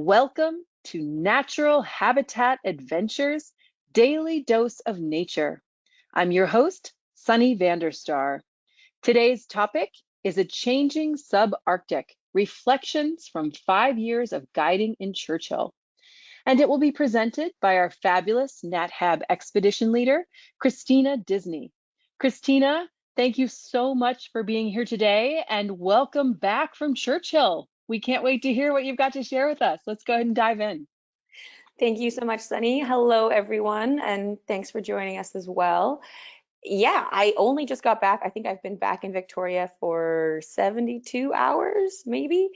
Welcome to Natural Habitat Adventures, Daily Dose of Nature. I'm your host, Sunny Vanderstar. Today's topic is a changing subarctic, reflections from 5 years of guiding in Churchill. And it will be presented by our fabulous Nat Hab expedition leader, Kristina Disney. Kristina, thank you so much for being here today and welcome back from Churchill. We can't wait to hear what you've got to share with us. Let's go ahead and dive in. Thank you so much, Sunny. Hello, everyone, and thanks for joining us as well. Yeah, I only just got back. I think I've been back in Victoria for 72 hours, maybe.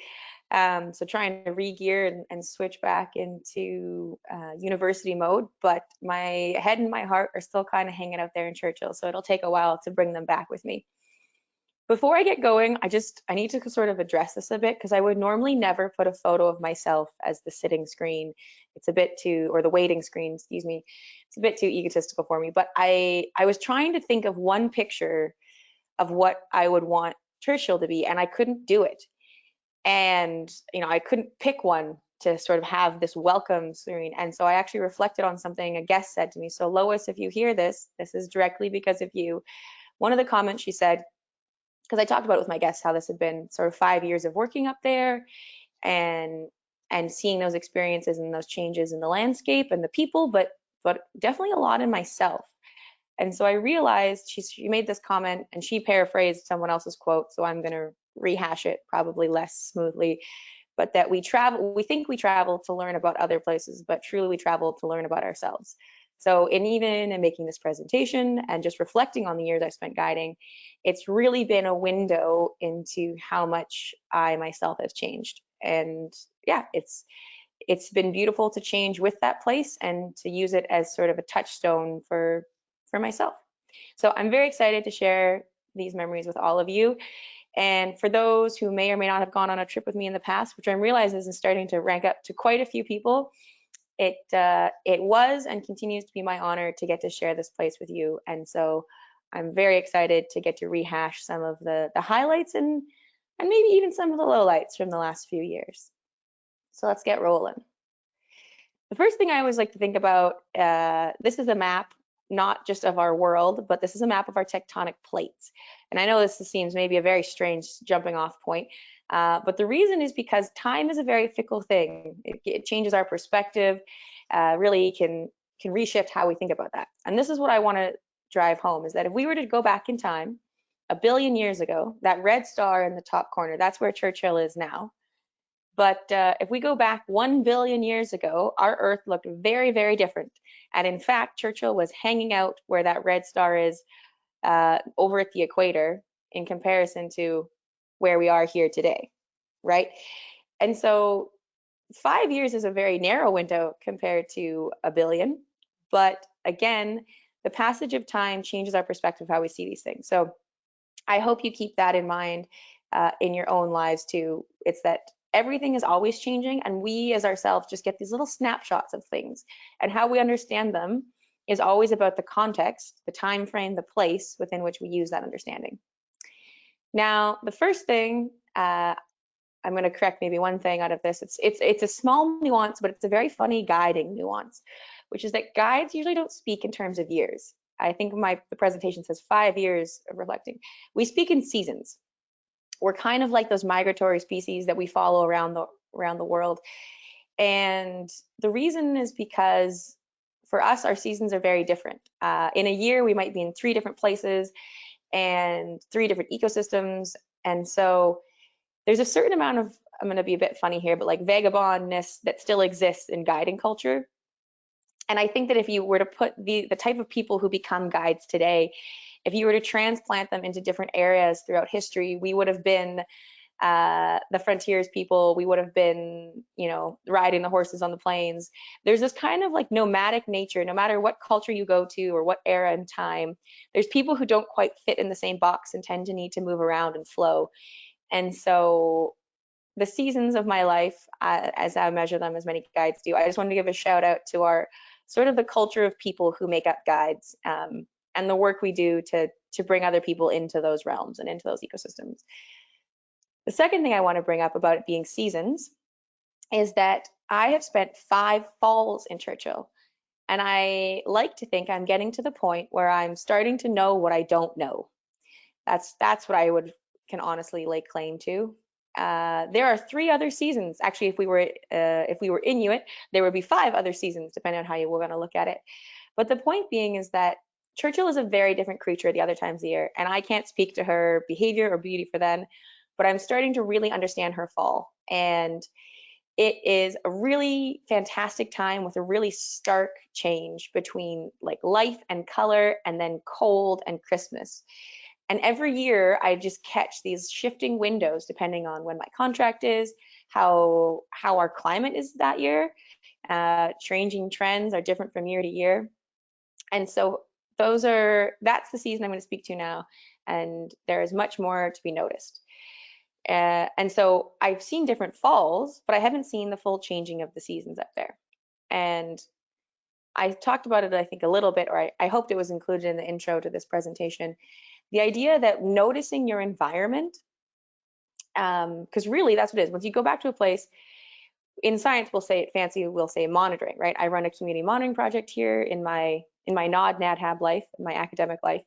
So trying to re-gear and switch back into university mode, but my head and my heart are still kind of hanging out there in Churchill, so it'll take a while to bring them back with me. Before I get going, I need to sort of address this a bit because I would normally never put a photo of myself as the sitting screen. It's a bit too, or the waiting screen, excuse me. It's a bit too egotistical for me, but I was trying to think of one picture of what I would want Churchill to be, and I couldn't do it. And, I couldn't pick one to sort of have this welcome screen. And so I actually reflected on something a guest said to me. So Lois, if you hear this, this is directly because of you. One of the comments she said, because I talked about it with my guests, how this had been sort of 5 years of working up there and seeing those experiences and those changes in the landscape and the people, but definitely a lot in myself. And so I realized she made this comment and she paraphrased someone else's quote, so I'm going to rehash it probably less smoothly, but that we think we travel to learn about other places, but truly we travel to learn about ourselves. So even in making this presentation and just reflecting on the years I've spent guiding, it's really been a window into how much I myself have changed. And yeah, it's been beautiful to change with that place and to use it as sort of a touchstone for myself. So I'm very excited to share these memories with all of you. And for those who may or may not have gone on a trip with me in the past, which I'm realizing is starting to rank up to quite a few people, it was and continues to be my honor to get to share this place with you. And so I'm very excited to get to rehash some of the highlights and maybe even some of the lowlights from the last few years. So let's get rolling. The first thing I always like to think about, this is a map, not just of our world, but this is a map of our tectonic plates. And I know this seems maybe a very strange jumping off point, but the reason is because time is a very fickle thing. It changes our perspective, really can reshift how we think about that. And this is what I want to drive home, is that if we were to go back in time 1 billion years ago, that red star in the top corner, that's where Churchill is now. But if we go back 1 billion years ago, our Earth looked very, very different. And in fact, Churchill was hanging out where that red star is over at the equator in comparison to where we are here today, right? And so 5 years is a very narrow window compared to 1 billion. But again, the passage of time changes our perspective of how we see these things. So I hope you keep that in mind in your own lives too. It's that everything is always changing, and we as ourselves just get these little snapshots of things, and how we understand them is always about the context, the time frame, the place within which we use that understanding. Now, the first thing, I'm going to correct maybe one thing out of this. It's a small nuance, but it's a very funny guiding nuance, which is that guides usually don't speak in terms of years. I think the presentation says 5 years of reflecting. We speak in seasons. We're kind of like those migratory species that we follow around the world. And the reason is because for us, our seasons are very different. In a year, we might be in 3 different places and 3 different ecosystems. And so there's a certain amount of, I'm going to be a bit funny here, but like vagabondness that still exists in guiding culture. And I think that if you were to put the type of people who become guides today, if you were to transplant them into different areas throughout history, we would have been the frontiers people, we would have been, riding the horses on the plains. There's this kind of like nomadic nature, no matter what culture you go to or what era and time, there's people who don't quite fit in the same box and tend to need to move around and flow. And so the seasons of my life, as I measure them, as many guides do, I just wanted to give a shout out to our sort of the culture of people who make up guides. And the work we do to bring other people into those realms and into those ecosystems. The second thing I want to bring up about it being seasons is that I have spent 5 falls in Churchill, and I like to think I'm getting to the point where I'm starting to know what I don't know. That's what I would can honestly lay claim to. There are 3 other seasons. Actually, if we were Inuit, there would be 5 other seasons, depending on how you were going to look at it. But the point being is that Churchill is a very different creature the other times of the year, and I can't speak to her behavior or beauty for then, but I'm starting to really understand her fall. And it is a really fantastic time with a really stark change between like life and color and then cold and Christmas. And every year I just catch these shifting windows depending on when my contract is, how our climate is that year. Changing trends are different from year to year. And so that's the season I'm going to speak to now. And there is much more to be noticed. And so I've seen different falls, but I haven't seen the full changing of the seasons up there. And I talked about it, I think, a little bit, or I hoped it was included in the intro to this presentation. The idea that noticing your environment, because really that's what it is. Once you go back to a place, in science we'll say it fancy, we'll say monitoring, right? I run a community monitoring project here in my Nat Hab life, in my academic life.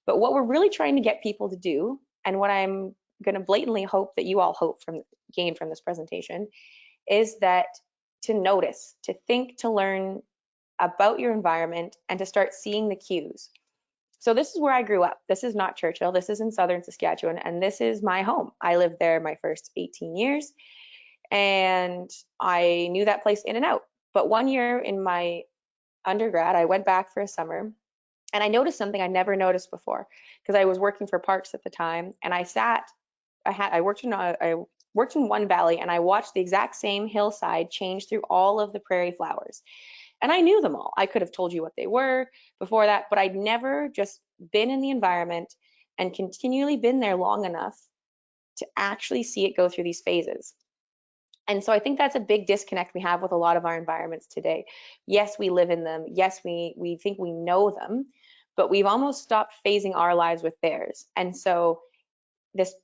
But what we're really trying to get people to do, and what I'm going to blatantly hope that you all gain from this presentation, is that to notice, to think, to learn about your environment, and to start seeing the cues. So this is where I grew up. This is not Churchill. This is in southern Saskatchewan, and this is my home. I lived there my first 18 years, and I knew that place in and out. But one year in my undergrad, I went back for a summer, and I noticed something I never noticed before because I was working for parks at the time, and I worked in one valley, and I watched the exact same hillside change through all of the prairie flowers. And I knew them all. I could have told you what they were before that, but I'd never just been in the environment and continually been there long enough to actually see it go through these phases. And so I think that's a big disconnect we have with a lot of our environments today. Yes, we live in them. Yes, we think we know them, but we've almost stopped phasing our lives with theirs. And so this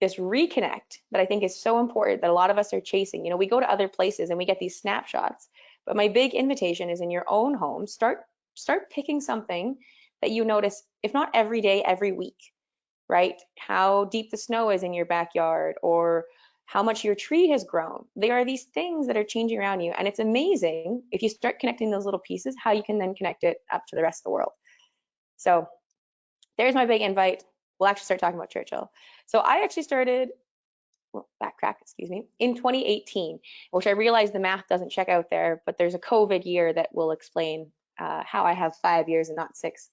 this reconnect that I think is so important that a lot of us are chasing. We go to other places and we get these snapshots, but my big invitation is in your own home, start picking something that you notice, if not every day, every week, right? How deep the snow is in your backyard, or how much your tree has grown. There are these things that are changing around you, and it's amazing if you start connecting those little pieces, how you can then connect it up to the rest of the world. So there's my big invite. We'll actually start talking about Churchill. So I actually started, well, backtrack, excuse me, in 2018, which I realized the math doesn't check out there, but there's a COVID year that will explain how I have 5 years and not 6.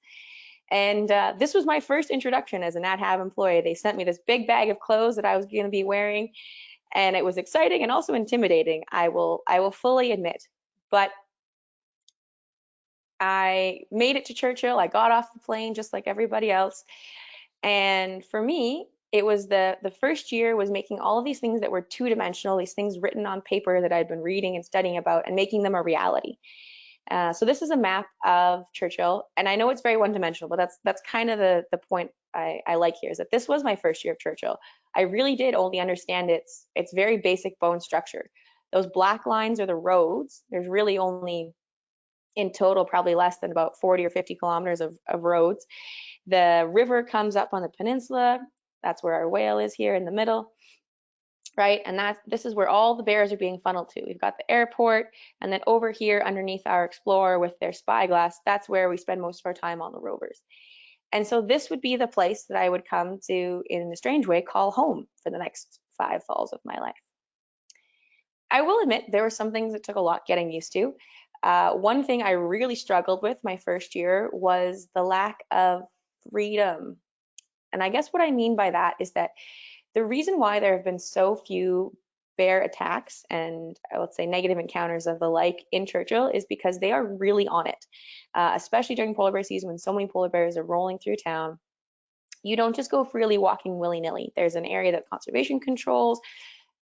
And this was my first introduction as a Nat Hab employee. They sent me this big bag of clothes that I was going to be wearing, and it was exciting and also intimidating. I will fully admit, but I made it to Churchill. I got off the plane just like everybody else. And for me, it was the first year was making all of these things that were two-dimensional, these things written on paper that I'd been reading and studying about, and making them a reality. So this is a map of Churchill, and I know it's very one-dimensional, but that's kind of the point I like here, is that this was my first year of Churchill. I really did only understand its very basic bone structure. Those black lines are the roads. There's really only in total probably less than about 40 or 50 kilometers of roads. The river comes up on the peninsula. That's where our whale is here in the middle, right? And this is where all the bears are being funneled to. We've got the airport, and then over here underneath our Explorer with their spyglass, that's where we spend most of our time on the rovers. And so this would be the place that I would come to, in a strange way, call home for the next 5 falls of my life. I will admit there were some things that took a lot getting used to. One thing I really struggled with my first year was the lack of freedom. And I guess what I mean by that is that the reason why there have been so few bear attacks and I would say negative encounters of the like in Churchill is because they are really on it, especially during polar bear season when so many polar bears are rolling through town. You don't just go freely walking willy-nilly. There's an area that conservation controls.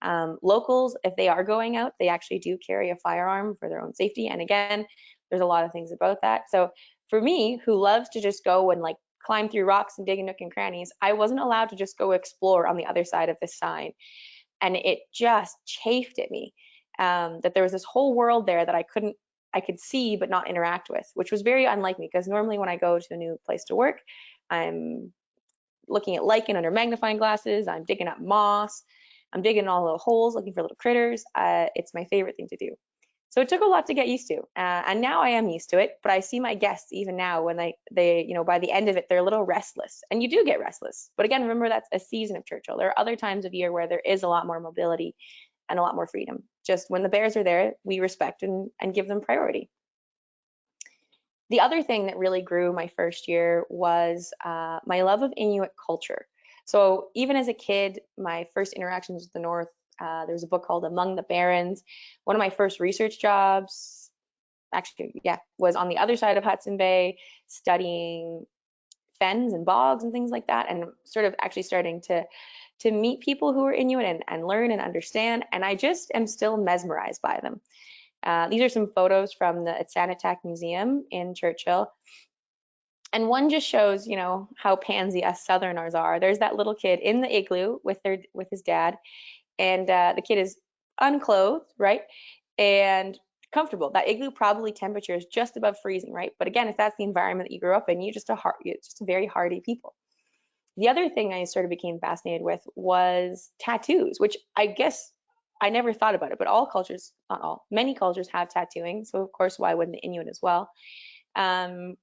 Locals, if they are going out, they actually do carry a firearm for their own safety. And again, there's a lot of things about that. So for me, who loves to just go and like climb through rocks and dig in nook and crannies, I wasn't allowed to just go explore on the other side of the sign. And it just chafed at me. that there was this whole world there that I could see but not interact with, which was very unlike me because normally when I go to a new place to work, I'm looking at lichen under magnifying glasses, I'm digging up moss, I'm digging in all little holes looking for little critters. It's my favorite thing to do. So it took a lot to get used to, and now I am used to it. But I see my guests even now when they by the end of it they're a little restless, and you do get restless. But again, remember that's a season of Churchill. There are other times of year where there is a lot more mobility and a lot more freedom. Just when the bears are there, we respect and give them priority. The other thing that really grew my first year was my love of Inuit culture. So even as a kid, my first interactions with the North, there was a book called Among the Barrens. One of my first research jobs, actually, yeah, was on the other side of Hudson Bay, studying fens and bogs and things like that, and sort of actually starting to meet people who are Inuit and learn and understand. And I just am still mesmerized by them. These are some photos from the Saanatac Museum in Churchill. And one just shows, how pansy us Southerners are. There's that little kid in the igloo with his dad, and the kid is unclothed, right? And comfortable. That igloo probably temperature is just above freezing, right? But again, if that's the environment that you grew up in, you're just a very hardy people. The other thing I sort of became fascinated with was tattoos, which I guess I never thought about it, but all cultures, not all, many cultures have tattooing. So of course, why wouldn't the Inuit as well? Um,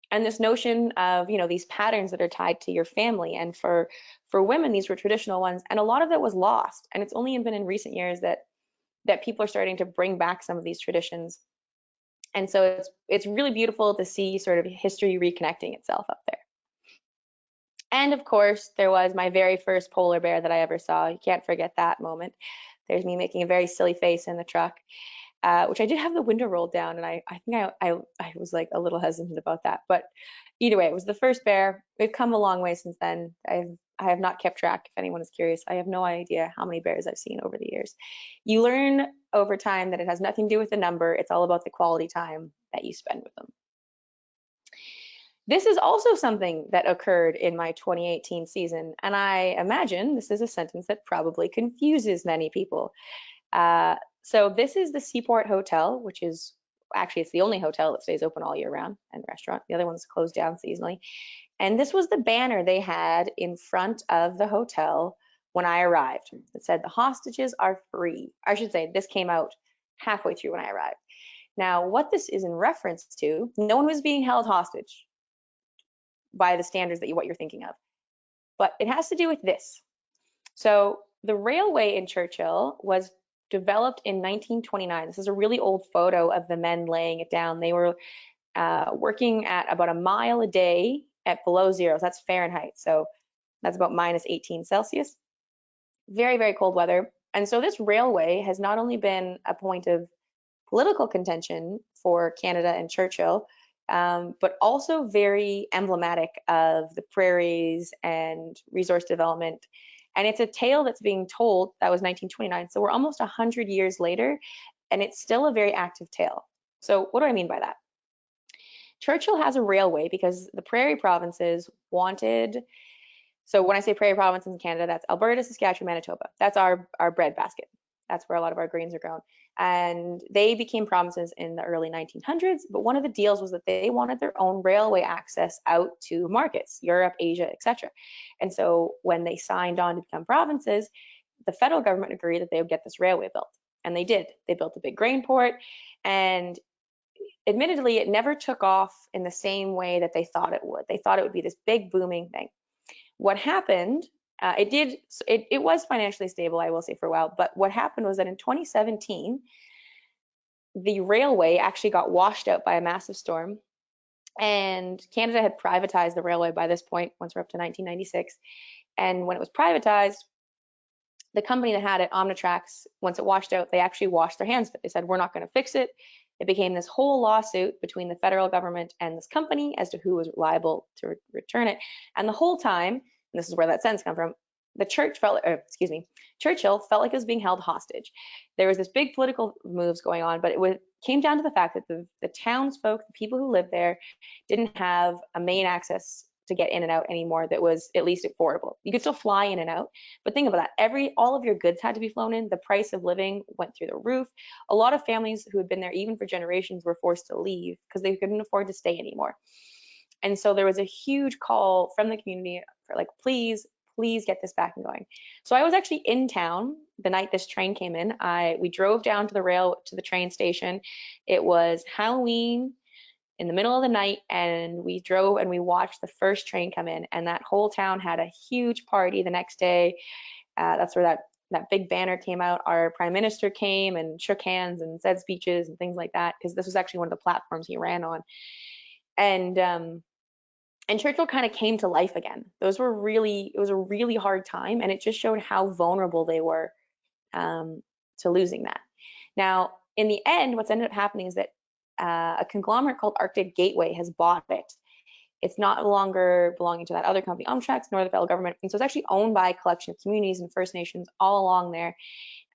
and this notion of, these patterns that are tied to your family, and for women, these were traditional ones, and a lot of it was lost. And it's only been in recent years that people are starting to bring back some of these traditions. And so it's really beautiful to see sort of history reconnecting itself up there. And of course, there was my very first polar bear that I ever saw. You can't forget that moment. There's me making a very silly face in the truck, which I did have the window rolled down, and I think I was like a little hesitant about that. But either way, it was the first bear. We've come a long way since then. I have not kept track. If anyone is curious, I have no idea how many bears I've seen over the years. You learn over time that it has nothing to do with the number. It's all about the quality time that you spend with them. This is also something that occurred in my 2018 season, and I imagine this is a sentence that probably confuses many people. So this is the Seaport Hotel, which is actually it's the only hotel that stays open all year round, and restaurant. The other one's closed down seasonally. And this was the banner they had in front of the hotel when I arrived. It said the hostages are free. I should say this came out halfway through when I arrived. Now, what this is in reference to, no one was being held hostage by the standards what you're thinking of. But it has to do with this. So the railway in Churchill was developed in 1929. This is a really old photo of the men laying it down. They were working at about a mile a day at below zero. That's Fahrenheit. So that's about -18 Celsius. Very, very cold weather. And so this railway has not only been a point of political contention for Canada and Churchill, but also very emblematic of the prairies and resource development. And it's a tale that's being told. That was 1929. So we're almost 100 years later, and it's still a very active tale. So what do I mean by that? Churchill has a railway because the prairie provinces wanted, so when I say prairie provinces in Canada, that's Alberta, Saskatchewan, Manitoba. That's our breadbasket. That's where a lot of our grains are grown. And they became provinces in the early 1900s, but one of the deals was that they wanted their own railway access out to markets, Europe, Asia, etc. And so when they signed on to become provinces, the federal government agreed that they would get this railway built. And they did. They built a big grain port, and admittedly, it never took off in the same way that they thought it would. They thought it would be this big booming thing. What happened, it was financially stable, I will say, for a while, but what happened was that in 2017, the railway actually got washed out by a massive storm, and Canada had privatized the railway by this point, once we're up to 1996, and when it was privatized, the company that had it, Omnitrax, once it washed out, they actually washed their hands of it. They said, we're not going to fix it. It became this whole lawsuit between the federal government and this company as to who was liable to return it. And the whole time, and this is where that sentence comes from, Churchill felt like it was being held hostage. There was this big political moves going on, but came down to the fact that the townsfolk, the people who lived there, didn't have a main access to get in and out anymore that was at least affordable. You could still fly in and out, but think about that. All of your goods had to be flown in. The price of living went through the roof. A lot of families who had been there even for generations were forced to leave because they couldn't afford to stay anymore. And so there was a huge call from the community for like, please, please get this back and going. So I was actually in town the night this train came in. We drove down to the train station. It was Halloween in the middle of the night, and we drove and we watched the first train come in, and that whole town had a huge party the next day. That's where that big banner came out. Our prime minister came and shook hands and said speeches and things like that, because this was actually one of the platforms he ran on. And Churchill kind of came to life again. It was a really hard time, and it just showed how vulnerable they were to losing that. Now, in the end, what's ended up happening is that a conglomerate called Arctic Gateway has bought it. It's not longer belonging to that other company, Amtrak, nor the federal government. And so it's actually owned by a collection of communities and First Nations all along there.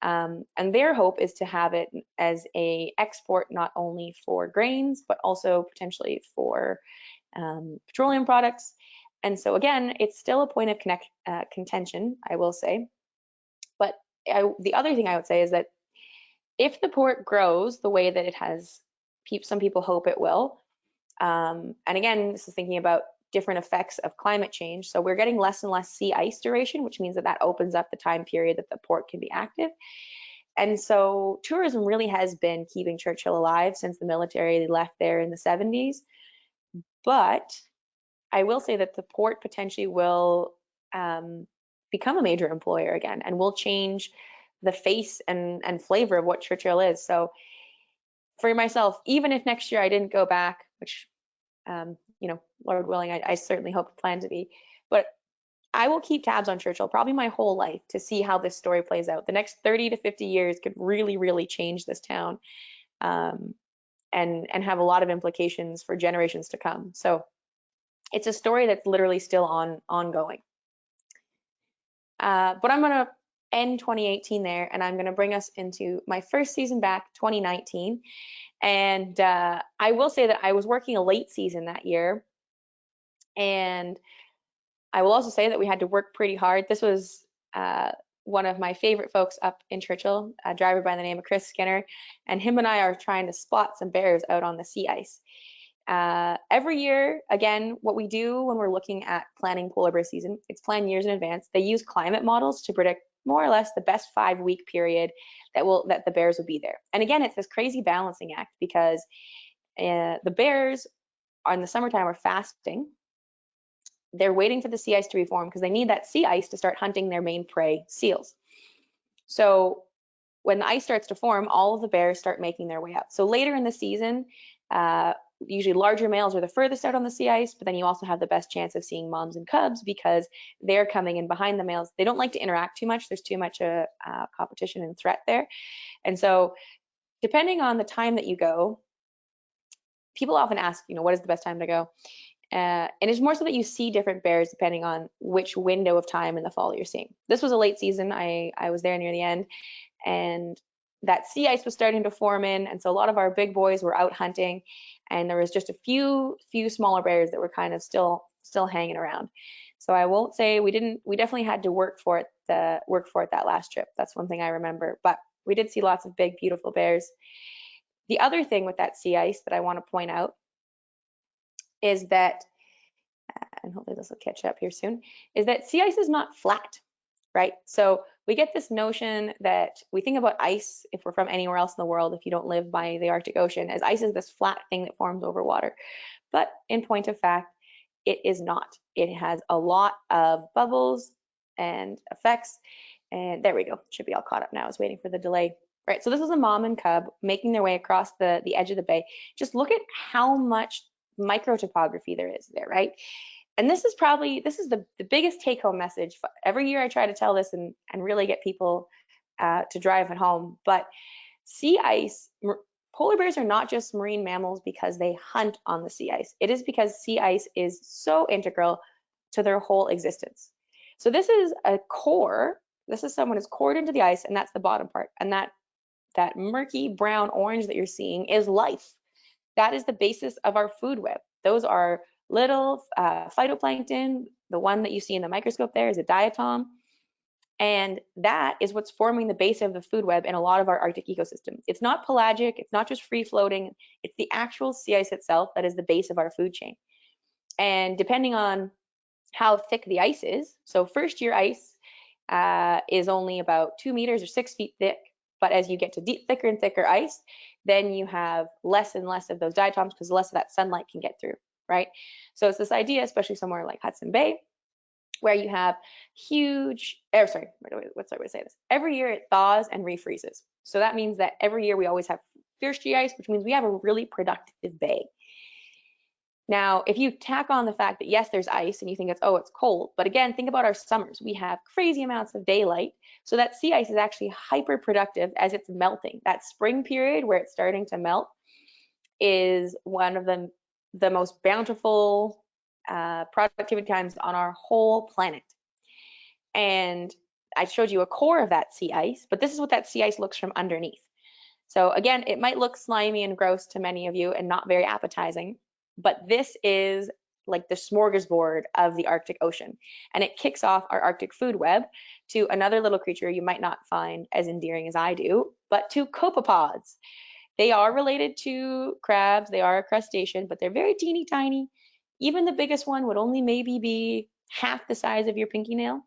And their hope is to have it as a export, not only for grains, but also potentially for petroleum products. And so again, it's still a point of contention, I will say. But the other thing I would say is that if the port grows the way that it has, some people hope it will, and again, this is thinking about different effects of climate change. So we're getting less and less sea ice duration, which means that opens up the time period that the port can be active. And so tourism really has been keeping Churchill alive since the military left there in the 70s. But I will say that the port potentially will become a major employer again, and will change the face and flavor of what Churchill is. So for myself, even if next year I didn't go back, which, Lord willing, I certainly hope to plan to be, but I will keep tabs on Churchill probably my whole life to see how this story plays out. The next 30 to 50 years could really, really change this town, and have a lot of implications for generations to come. So it's a story that's literally still ongoing. But I'm going to end 2018 there, and I'm going to bring us into my first season back, 2019. And I will say that I was working a late season that year. And I will also say that we had to work pretty hard. This was one of my favorite folks up in Churchill, a driver by the name of Chris Skinner, and him and I are trying to spot some bears out on the sea ice. Every year, again, what we do when we're looking at planning polar bear season, it's planned years in advance. They use climate models to predict more or less the best 5-week period that the bears will be there. And again, it's this crazy balancing act, because the bears in the summertime are fasting. They're waiting for the sea ice to reform because they need that sea ice to start hunting their main prey, seals. So when the ice starts to form, all of the bears start making their way up. So later in the season, usually larger males are the furthest out on the sea ice, but then you also have the best chance of seeing moms and cubs because they're coming in behind the males. They don't like to interact too much. There's too much competition and threat there. And so depending on the time that you go, people often ask, what is the best time to go? And it's more so that you see different bears depending on which window of time in the fall you're seeing. This was a late season. I was there near the end, and that sea ice was starting to form in, and so a lot of our big boys were out hunting, and there was just a few smaller bears that were kind of still hanging around. So I won't say we definitely had to work for it that last trip. That's one thing I remember, but we did see lots of big, beautiful bears. The other thing with that sea ice that I want to point out is that, and hopefully this will catch up here soon, is that sea ice is not flat, right? So we get this notion that we think about ice, if we're from anywhere else in the world, if you don't live by the Arctic Ocean, as ice is this flat thing that forms over water. But in point of fact, it is not. It has a lot of bubbles and effects. And there we go. Should be all caught up now. I was waiting for the delay. Right, so this is a mom and cub making their way across the edge of the bay. Just look at how much microtopography there is there, right? And this is the biggest take-home message. Every year I try to tell this and really get people to drive it home. But sea ice, polar bears are not just marine mammals because they hunt on the sea ice. It is because sea ice is so integral to their whole existence. So this is a core. This is someone who's cored into the ice, and that's the bottom part. And that murky brown orange that you're seeing is life. That is the basis of our food web. Those are little phytoplankton. The one that you see in the microscope there is a diatom. And that is what's forming the base of the food web in a lot of our Arctic ecosystems. It's not pelagic, it's not just free floating, it's the actual sea ice itself that is the base of our food chain. And depending on how thick the ice is, so first year ice is only about 2 meters or 6 feet thick, but as you get to thicker and thicker ice, then you have less and less of those diatoms because less of that sunlight can get through, right? So it's this idea, especially somewhere like Hudson Bay, where you have huge, sorry, what's the right way to say this? Every year it thaws and refreezes. So that means that every year we always have first year ice, which means we have a really productive bay. Now, if you tack on the fact that yes, there's ice and you think it's cold, but again, think about our summers. We have crazy amounts of daylight. So that sea ice is actually hyper productive as it's melting. That spring period where it's starting to melt is one of the most bountiful productivity times on our whole planet. And I showed you a core of that sea ice, but this is what that sea ice looks from underneath. So again, it might look slimy and gross to many of you and not very appetizing, but this is like the smorgasbord of the Arctic Ocean. And it kicks off our Arctic food web to another little creature you might not find as endearing as I do, but to copepods. They are related to crabs, they are a crustacean, but they're very teeny tiny. Even the biggest one would only maybe be half the size of your pinky nail.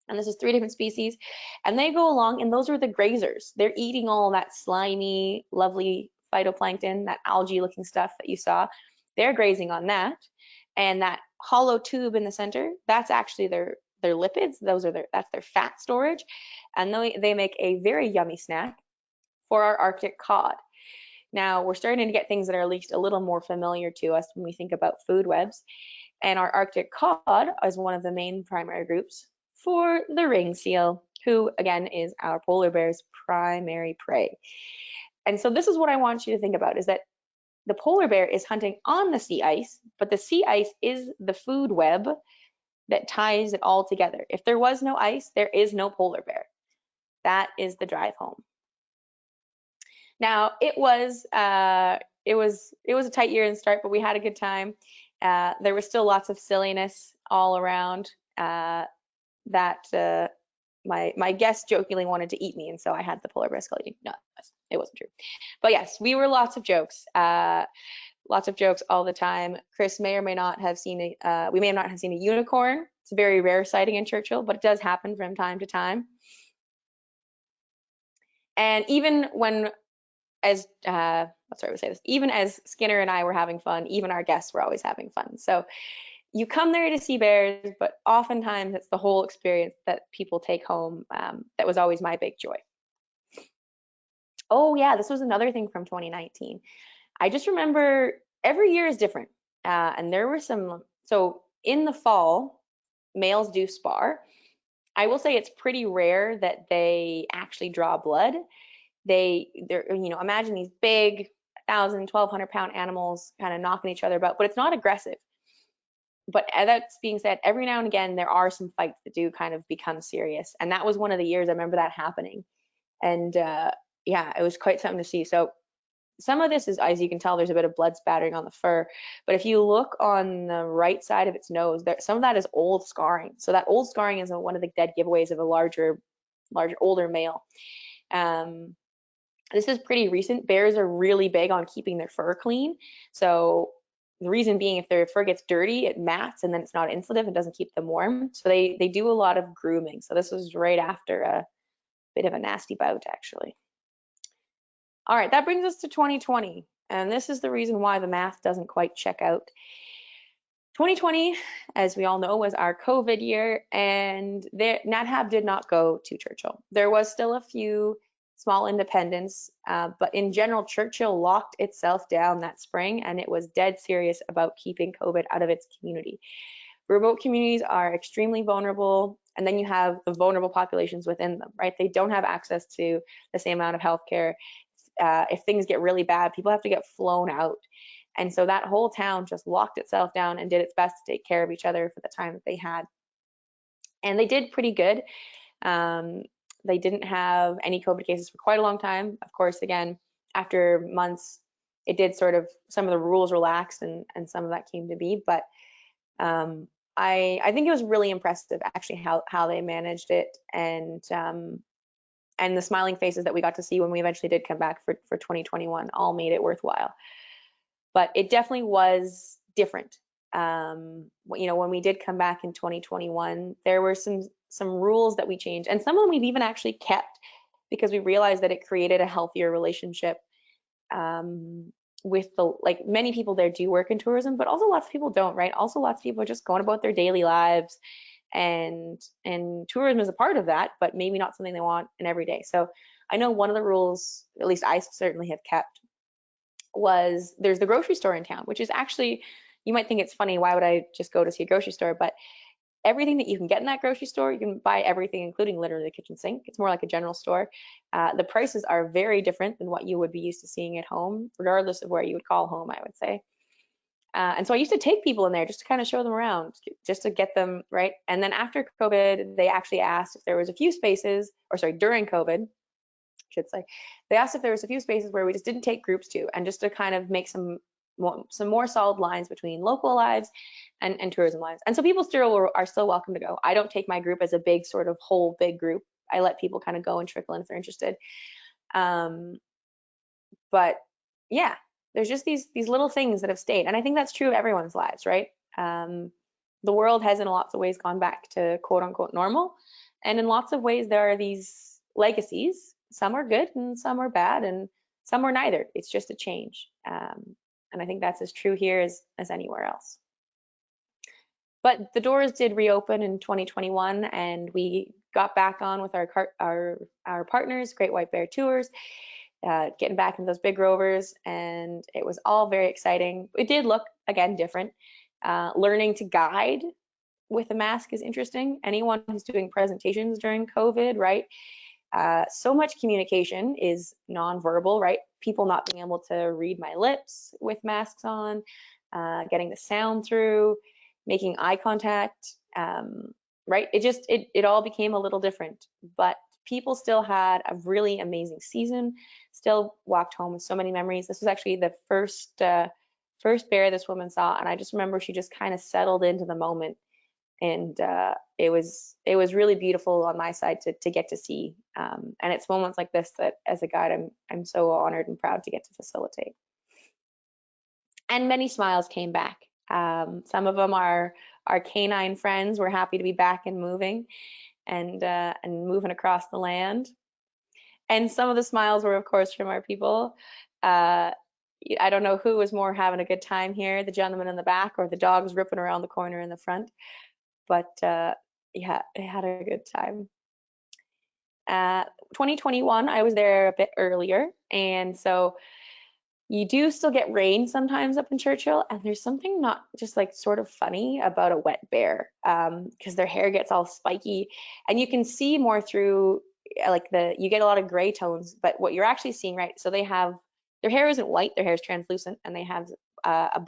And this is 3 different species. And they go along, and those are the grazers. They're eating all that slimy, lovely phytoplankton, that algae looking stuff that you saw. They're grazing on that. And that hollow tube in the center, that's actually their lipids. That's their fat storage. And they make a very yummy snack for our Arctic cod. Now, we're starting to get things that are at least a little more familiar to us when we think about food webs. And our Arctic cod is one of the main primary groups for the ring seal, who again is our polar bear's primary prey. And so this is what I want you to think about, is that the polar bear is hunting on the sea ice, but the sea ice is the food web that ties it all together. If there was no ice, there is no polar bear. That is the drive home. Now, it was a tight year in start, but we had a good time. There was still lots of silliness all around. That my guest jokingly wanted to eat me, and so I had the polar bear skull eating. No, it wasn't true. But yes, we were lots of jokes all the time. Chris may or may not have seen we may not have seen a unicorn. It's a very rare sighting in Churchill, but it does happen from time to time. And even when even as Skinner and I were having fun, even our guests were always having fun. So you come there to see bears, but oftentimes it's the whole experience that people take home. That was always my big joy. Oh yeah, this was another thing from 2019. I just remember every year is different. And there were so in the fall, males do spar. I will say it's pretty rare that they actually draw blood. Imagine these big 1,000, 1,200 pound animals kind of knocking each other about, but it's not aggressive. But that's being said, every now and again, there are some fights that do kind of become serious. And that was one of the years I remember that happening. And yeah, it was quite something to see. So some of this is, as you can tell, there's a bit of blood spattering on the fur. But if you look on the right side of its nose, some of that is old scarring. So that old scarring is one of the dead giveaways of a larger, older male. This is pretty recent. Bears are really big on keeping their fur clean. So the reason being, if their fur gets dirty, it mats and then it's not insulative and doesn't keep them warm. So they do a lot of grooming. So this was right after a bit of a nasty bout, actually. All right, that brings us to 2020. And this is the reason why the math doesn't quite check out. 2020, as we all know, was our COVID year, and Nat Hab did not go to Churchill. There was still a few small independents, but in general, Churchill locked itself down that spring, and it was dead serious about keeping COVID out of its community. Remote communities are extremely vulnerable, and then you have the vulnerable populations within them, right? They don't have access to the same amount of healthcare. If things get really bad, people have to get flown out. And so that whole town just locked itself down and did its best to take care of each other for the time that they had. And they did pretty good. They didn't have any COVID cases for quite a long time. Of course, again, after months it did sort of, some of the rules relaxed and some of that came to be, but I think it was really impressive actually how they managed it, and the smiling faces that we got to see when we eventually did come back for 2021 all made it worthwhile. But it definitely was different. When we did come back in 2021, there were some rules that we changed, and some of them we've even actually kept because we realized that it created a healthier relationship with the, like, many people there do work in tourism, but also lots of people don't, right? Also lots of people are just going about their daily lives, and tourism is a part of that, but maybe not something they want in every day. So I know one of the rules, at least I certainly have kept, was there's the grocery store in town, which is actually, you might think it's funny, why would I just go to see a grocery store? But everything that you can get in that grocery store, you can buy everything, including literally the kitchen sink. It's more like a general store. The prices are very different than what you would be used to seeing at home, regardless of where you would call home, I would say. And so I used to take people in there just to kind of show them around, just to get them right. And then after COVID, they actually asked if there was a few spaces, or sorry, during COVID, should say, they asked if there was a few spaces where we just didn't take groups to, and just to kind of make some more solid lines between local lives and tourism lives. And so people still are still welcome to go. I don't take my group as a big sort of whole big group. I let people kind of go and trickle in if they're interested. But yeah, there's just these little things that have stayed, and I think that's true of everyone's lives, right? The world has in lots of ways gone back to quote unquote normal, and in lots of ways there are these legacies. Some are good and some are bad, and some are neither. It's just a change, and I think that's as true here as anywhere else. But the doors did reopen in 2021, and we got back on with our partners, Great White Bear Tours, getting back into those big rovers, and it was all very exciting. It did look, again, different. Learning to guide with a mask is interesting. Anyone who's doing presentations during COVID, right? So much communication is nonverbal, right? People not being able to read my lips with masks on, getting the sound through, making eye contact, right? It all became a little different, but people still had a really amazing season, still walked home with so many memories. This was actually the first bear this woman saw, and I just remember she just kind of settled into the moment, and it was really beautiful on my side to get to see. And it's moments like this that, as a guide, I'm so honored and proud to get to facilitate. And many smiles came back. Some of them are our canine friends. We're happy to be back and moving, and moving across the land. And some of the smiles were, of course, from our people. I don't know who was more having a good time here, the gentleman in the back or the dogs ripping around the corner in the front. But yeah, it had a good time. 2021, I was there a bit earlier, and so you do still get rain sometimes up in Churchill, and there's something not just like sort of funny about a wet bear, because their hair gets all spiky, and you can see more through, like, you get a lot of gray tones, but what you're actually seeing, right? So their hair isn't white, their hair is translucent, and they have a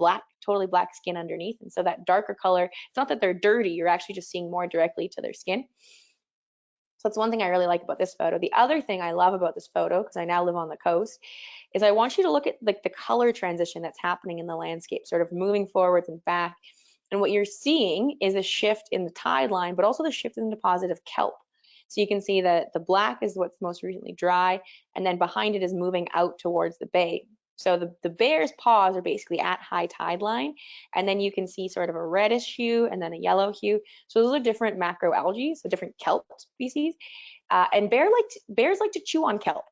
totally black skin underneath, and so that darker color, it's not that they're dirty, you're actually just seeing more directly to their skin. So that's one thing I really like about this photo. The other thing I love about this photo, because I now live on the coast, is I want you to look at like the color transition that's happening in the landscape, sort of moving forwards and back. And what you're seeing is a shift in the tide line, but also the shift in the deposit of kelp. So you can see that the black is what's most recently dry, and then behind it is moving out towards the bay. So the bear's paws are basically at high tide line, and then you can see sort of a reddish hue and then a yellow hue. So those are different macroalgae, so different kelp species. And bears like to chew on kelp.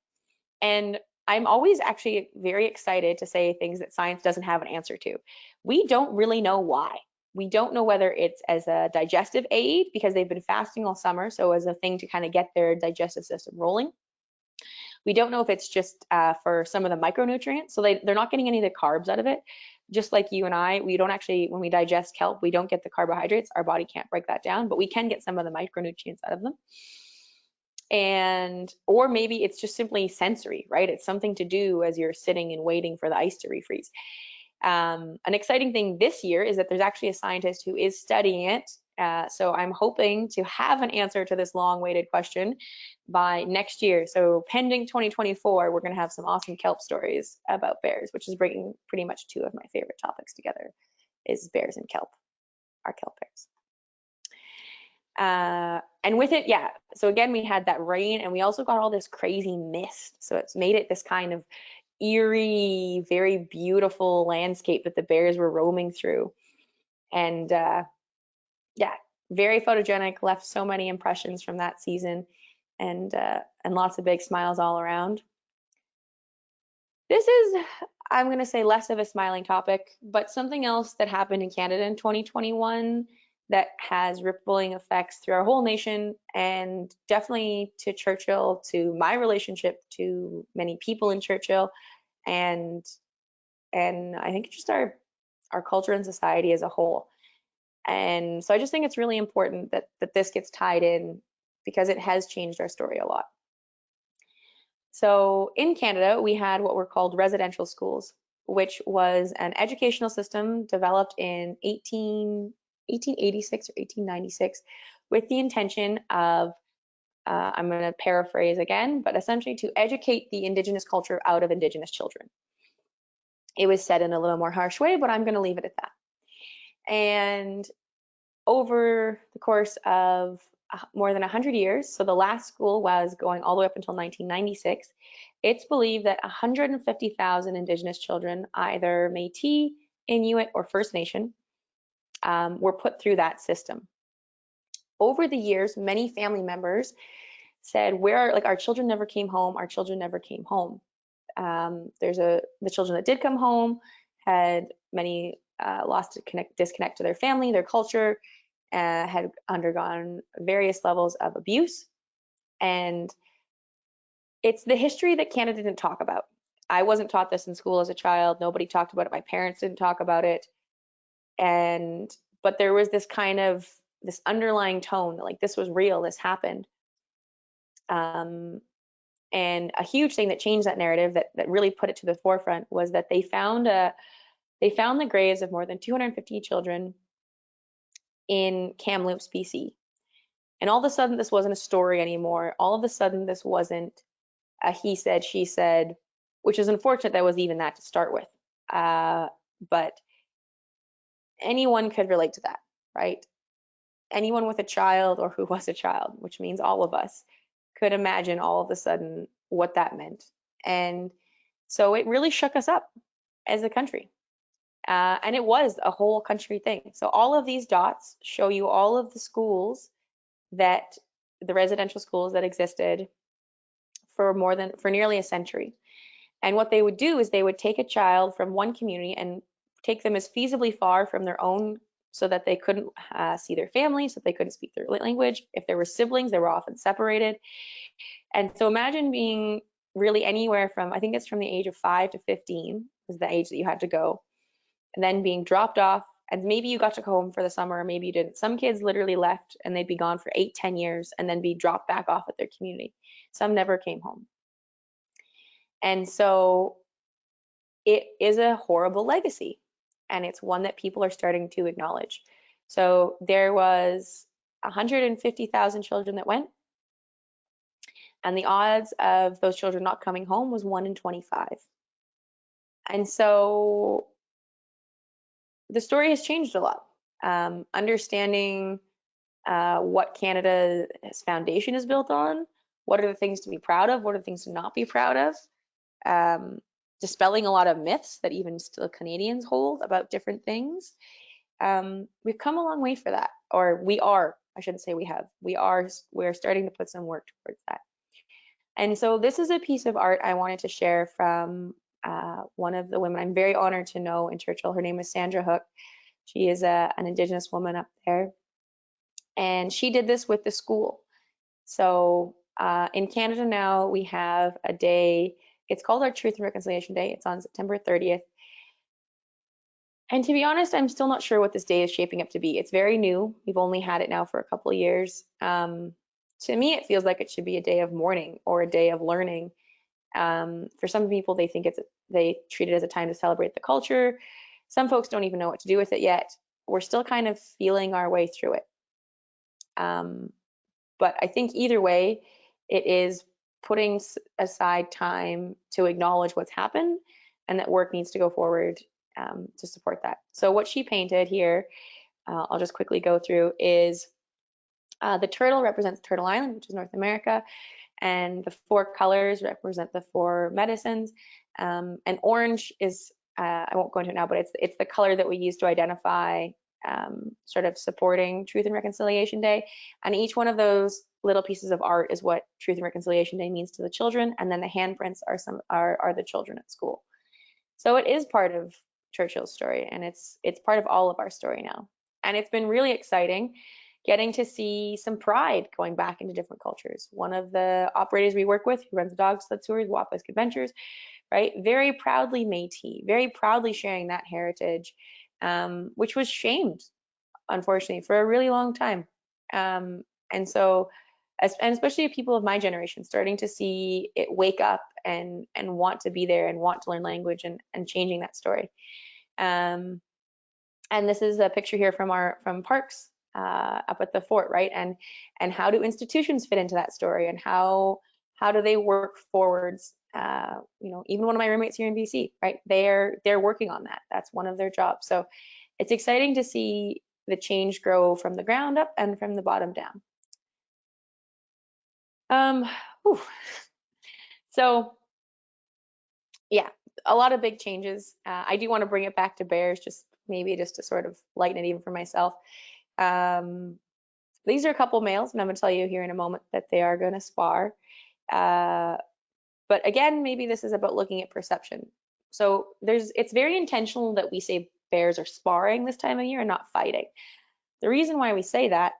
And I'm always actually very excited to say things that science doesn't have an answer to. We don't really know why. We don't know whether it's as a digestive aid because they've been fasting all summer, so as a thing to kind of get their digestive system rolling. We don't know if it's just for some of the micronutrients, so they're not getting any of the carbs out of it. Just like you and I, we don't actually, when we digest kelp, we don't get the carbohydrates. Our body can't break that down, but we can get some of the micronutrients out of them. Or maybe it's just simply sensory, right? It's something to do as you're sitting and waiting for the ice to refreeze. An exciting thing this year is that there's actually a scientist who is studying it So I'm hoping to have an answer to this long-awaited question by next year. So pending 2024, we're going to have some awesome kelp stories about bears, which is bringing pretty much two of my favorite topics together, is bears and kelp, our kelp bears. And with it, yeah, so again, we had that rain and we also got all this crazy mist. So it's made it this kind of eerie, very beautiful landscape that the bears were roaming through. And yeah, very photogenic, left so many impressions from that season, and lots of big smiles all around. This is, I'm going to say, less of a smiling topic, but something else that happened in Canada in 2021 that has rippling effects through our whole nation, and definitely to Churchill, to my relationship to many people in Churchill, and I think just our culture and society as a whole. And so I just think it's really important that this gets tied in because it has changed our story a lot. So in Canada, we had what were called residential schools, which was an educational system developed in 1886 or 1896 with the intention of, I'm going to paraphrase again, but essentially to educate the Indigenous culture out of Indigenous children. It was said in a little more harsh way, but I'm going to leave it at that. And over the course of more than 100 years, so the last school was going all the way up until 1996, it's believed that 150,000 Indigenous children, either Métis, Inuit, or First Nation, were put through that system. Over the years, many family members said, our children never came home, our children never came home. The children that did come home had many lost disconnect to their family, their culture, had undergone various levels of abuse. And it's the history that Canada didn't talk about. I wasn't taught this in school as a child. Nobody talked about it. My parents didn't talk about it. But there was this kind of this underlying tone that like this was real, this happened. And a huge thing that changed that narrative, that really put it to the forefront, was that they found the graves of more than 250 children in Kamloops, BC. And all of a sudden, this wasn't a story anymore. All of a sudden, this wasn't a he said, she said, which is unfortunate that was even that to start with. But anyone could relate to that, right? Anyone with a child or who was a child, which means all of us, could imagine all of a sudden what that meant. And so it really shook us up as a country. And it was a whole country thing. So all of these dots show you all of the schools the residential schools that existed for nearly a century. And what they would do is they would take a child from one community and take them as feasibly far from their own so that they couldn't see their family, so they couldn't speak their language. If there were siblings, they were often separated. And so imagine being really anywhere from, I think it's from the age of 5 to 15 is the age that you had to go, and then being dropped off. And maybe you got to go home for the summer, or maybe you didn't. Some kids literally left and they'd be gone for 8, 10 years and then be dropped back off at their community. Some never came home. And so it is a horrible legacy, and it's one that people are starting to acknowledge. So there was 150,000 children that went, and the odds of those children not coming home was 1 in 25. And so the story has changed a lot. Understanding what Canada's foundation is built on, what are the things to be proud of, what are the things to not be proud of, dispelling a lot of myths that even still Canadians hold about different things. We've come a long way for that, or we are, I shouldn't say we have, we're starting to put some work towards that. And so this is a piece of art I wanted to share from one of the women I'm very honored to know in Churchill. Her name is Sandra Hook. She is an Indigenous woman up there. And she did this with the school. So in Canada now, we have a day, it's called our Truth and Reconciliation Day. It's on September 30th. And to be honest, I'm still not sure what this day is shaping up to be. It's very new. We've only had it now for a couple of years. To me, it feels like it should be a day of mourning or a day of learning. For some people, they treat it as a time to celebrate the culture. Some folks don't even know what to do with it yet. We're still kind of feeling our way through it. But I think either way, it is putting aside time to acknowledge what's happened and that work needs to go forward to support that. So what she painted here, I'll just quickly go through, is the turtle represents Turtle Island, which is North America, and the 4 colors represent the 4 medicines. And orange is, I won't go into it now, but it's the color that we use to identify sort of supporting Truth and Reconciliation Day. And each one of those little pieces of art is what Truth and Reconciliation Day means to the children. And then the handprints are the children at school. So it is part of Churchill's story, and it's part of all of our story now. And it's been really exciting getting to see some pride going back into different cultures. One of the operators we work with, who runs the dog sled tours, Wapask Adventures, right? Very proudly Métis, very proudly sharing that heritage, which was shamed, unfortunately, for a really long time. And so, and especially people of my generation, starting to see it wake up and want to be there and want to learn language and changing that story. And this is a picture here from Parks up at the fort, right? And how do institutions fit into that story, and how do they work forwards? You know, even one of my roommates here in BC, right? They're working on that. That's one of their jobs. So it's exciting to see the change grow from the ground up and from the bottom down. Whew. So yeah, a lot of big changes. I do want to bring it back to bears, maybe just to sort of lighten it even for myself. These are a couple males, and I'm going to tell you here in a moment that they are going to spar. But again, maybe this is about looking at perception. So it's very intentional that we say bears are sparring this time of year and not fighting. The reason why we say that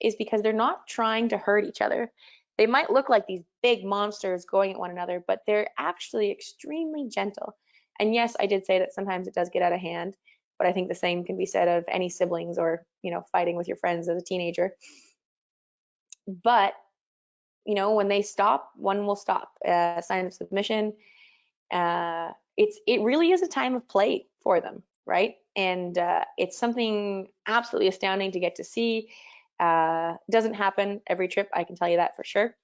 is because they're not trying to hurt each other. They might look like these big monsters going at one another, but they're actually extremely gentle. And yes, I did say that sometimes it does get out of hand, but I think the same can be said of any siblings or, you know, fighting with your friends as a teenager. But, you know, when they stop, one will stop. Sign of submission. It really is a time of play for them, right? And it's something absolutely astounding to get to see. Doesn't happen every trip, I can tell you that for sure.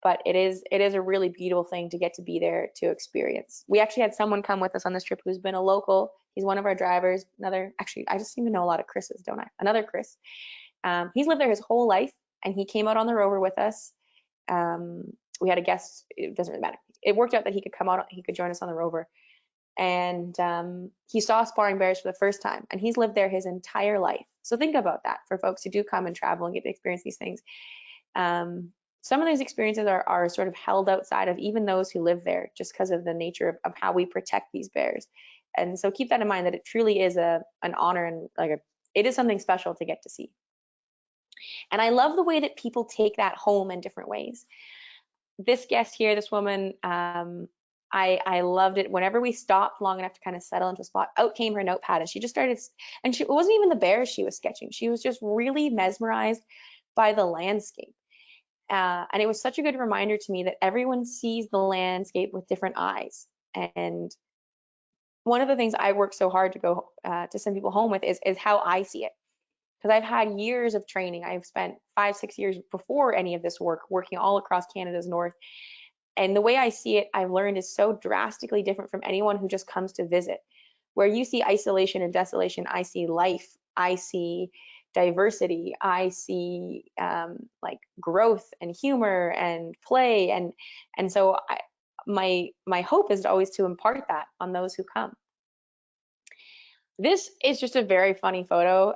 But it is a really beautiful thing to get to be there to experience. We actually had someone come with us on this trip who's been a local. He's one of our drivers. Actually, I just seem to know a lot of Chris's, don't I? Another Chris. He's lived there his whole life, and he came out on the rover with us. We had a guest. It doesn't really matter. It worked out that he could come out. He could join us on the rover. And he saw sparring bears for the first time, and he's lived there his entire life. So think about that for folks who do come and travel and get to experience these things. Some of these experiences are sort of held outside of even those who live there, just because of the nature of how we protect these bears. And so keep that in mind, that it truly is an honor, and it is something special to get to see. And I love the way that people take that home in different ways. This guest here, this woman, I loved it. Whenever we stopped long enough to kind of settle into a spot, out came her notepad, and she just started, and it wasn't even the bears she was sketching. She was just really mesmerized by the landscape. And it was such a good reminder to me that everyone sees the landscape with different eyes. And one of the things I work so hard to go to send people home with is how I see it. Because I've had years of training. I've spent 5-6 years before any of this work working all across Canada's north. And the way I see it, I've learned, is so drastically different from anyone who just comes to visit. Where you see isolation and desolation, I see life, I see diversity, I see like growth and humor and play, and so my hope is always to impart that on those who come. This is just a very funny photo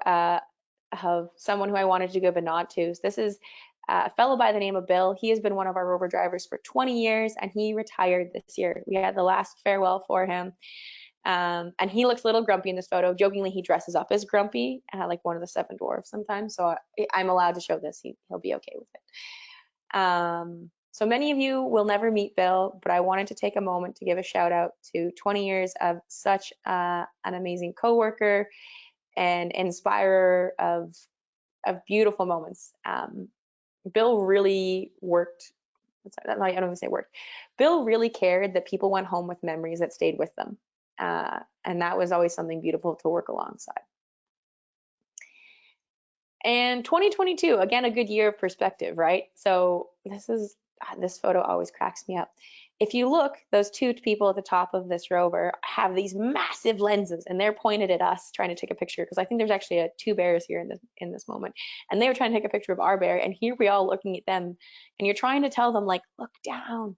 of someone who I wanted to give a nod to. So this is a fellow by the name of Bill. He has been one of our rover drivers for 20 years, and he retired this year. We had the last farewell for him. And he looks a little grumpy in this photo. Jokingly, he dresses up as Grumpy, like one of the 7 dwarfs sometimes. So I'm allowed to show this. He'll be okay with it. So many of you will never meet Bill, but I wanted to take a moment to give a shout out to 20 years of such an amazing coworker and inspirer of beautiful moments. Bill really worked. I don't even say worked. Bill really cared that people went home with memories that stayed with them. And that was always something beautiful to work alongside. And 2022, again, a good year of perspective, right? So this photo always cracks me up. If you look, those two people at the top of this rover have these massive lenses, and they're pointed at us trying to take a picture, because I think there's actually two bears here in this moment, and they were trying to take a picture of our bear, and here we all looking at them, and you're trying to tell them like, look down,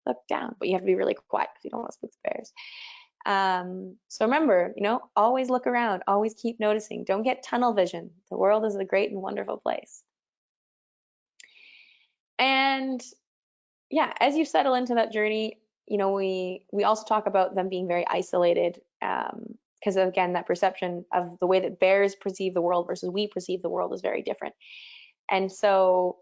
but you have to be really quiet because you don't want to spook the bears. So remember, always look around, always keep noticing. Don't get tunnel vision. The world is a great and wonderful place. And yeah, as you settle into that journey, we also talk about them being very isolated, because again, that perception of the way that bears perceive the world versus we perceive the world is very different. And so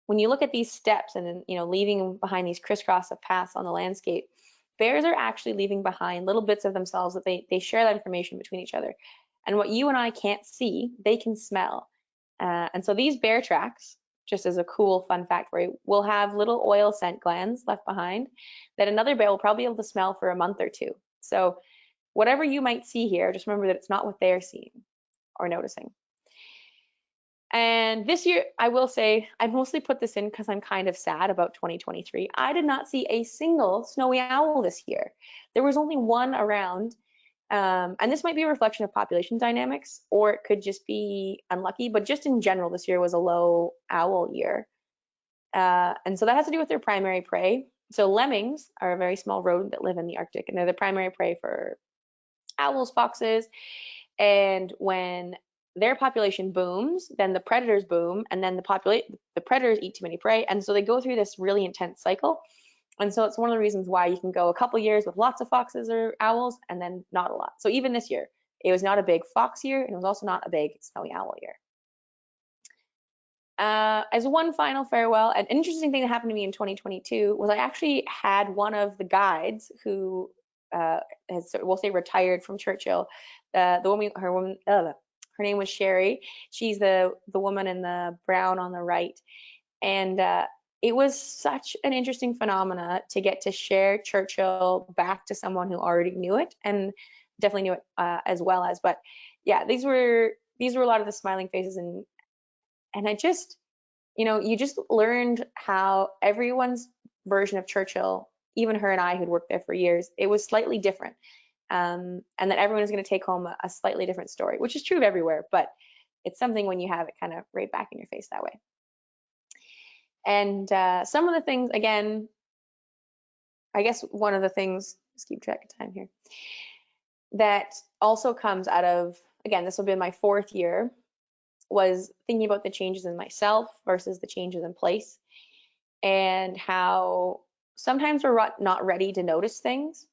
when you look at these steps and then, leaving behind these crisscross of paths on the landscape, bears are actually leaving behind little bits of themselves that they share that information between each other. And what you and I can't see, they can smell. And so these bear tracks, just as a cool fun fact for you, will have little oil scent glands left behind that another bear will probably be able to smell for a month or two. So whatever you might see here, just remember that it's not what they're seeing or noticing. And this year, I will say, I mostly put this in because I'm kind of sad about 2023. I did not see a single snowy owl this year. There was only one around. And this might be a reflection of population dynamics, or it could just be unlucky, but just in general, this year was a low owl year. And so that has to do with their primary prey. So lemmings are a very small rodent that live in the Arctic, and they're the primary prey for owls, foxes. And when their population booms, then the predators boom, and then the predators eat too many prey, and so they go through this really intense cycle. And so it's one of the reasons why you can go a couple years with lots of foxes or owls and then not a lot. So even this year, it was not a big fox year, and it was also not a big snowy owl year. As one final farewell, an interesting thing that happened to me in 2022 was I actually had one of the guides who we'll say retired from Churchill. Her name was Sherry. She's the woman in the brown on the right, and it was such an interesting phenomena to get to share Churchill back to someone who already knew it and definitely knew it as well as. But yeah, these were a lot of the smiling faces, and I just, you just learned how everyone's version of Churchill, even her and I who'd worked there for years, it was slightly different. And that everyone is going to take home a slightly different story, which is true of everywhere, but it's something when you have it kind of right back in your face that way. And some of the things, again, I guess one of the things, just keep track of time here, that also comes out of, again, this will be my 4th year, was thinking about the changes in myself versus the changes in place, and how sometimes we're not ready to notice things,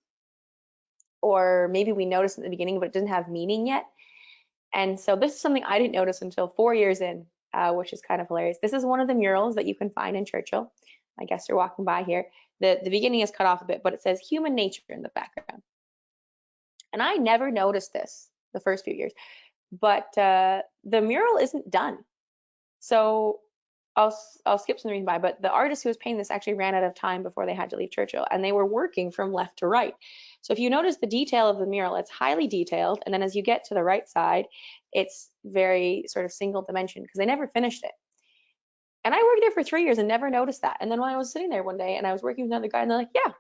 or maybe we notice at the beginning but it doesn't have meaning yet. And so this is something I didn't notice until 4 years in, which is kind of hilarious. This is one of the murals that you can find in Churchill. I guess you're walking by here. The beginning is cut off a bit, but it says human nature in the background. And I never noticed this the first few years, but the mural isn't done. So I'll skip some reading by, but the artist who was painting this actually ran out of time before they had to leave Churchill, and they were working from left to right. So if you notice the detail of the mural, it's highly detailed, and then as you get to the right side, it's very sort of single dimension because they never finished it. And I worked there for 3 years and never noticed that. And then when I was sitting there one day and I was working with another guy, and they're like, yeah.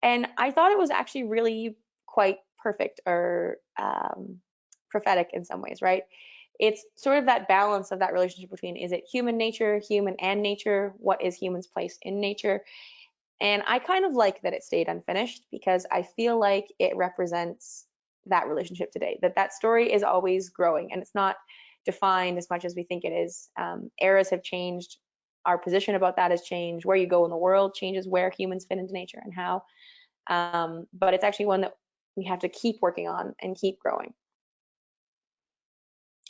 And I thought it was actually really quite perfect, or prophetic in some ways, right? It's sort of that balance of that relationship between, is it human nature, human and nature? What is human's place in nature? And I kind of like that it stayed unfinished because I feel like it represents that relationship today, that story is always growing and it's not defined as much as we think it is. Eras have changed. Our position about that has changed. Where you go in the world changes where humans fit into nature and how. But it's actually one that we have to keep working on and keep growing.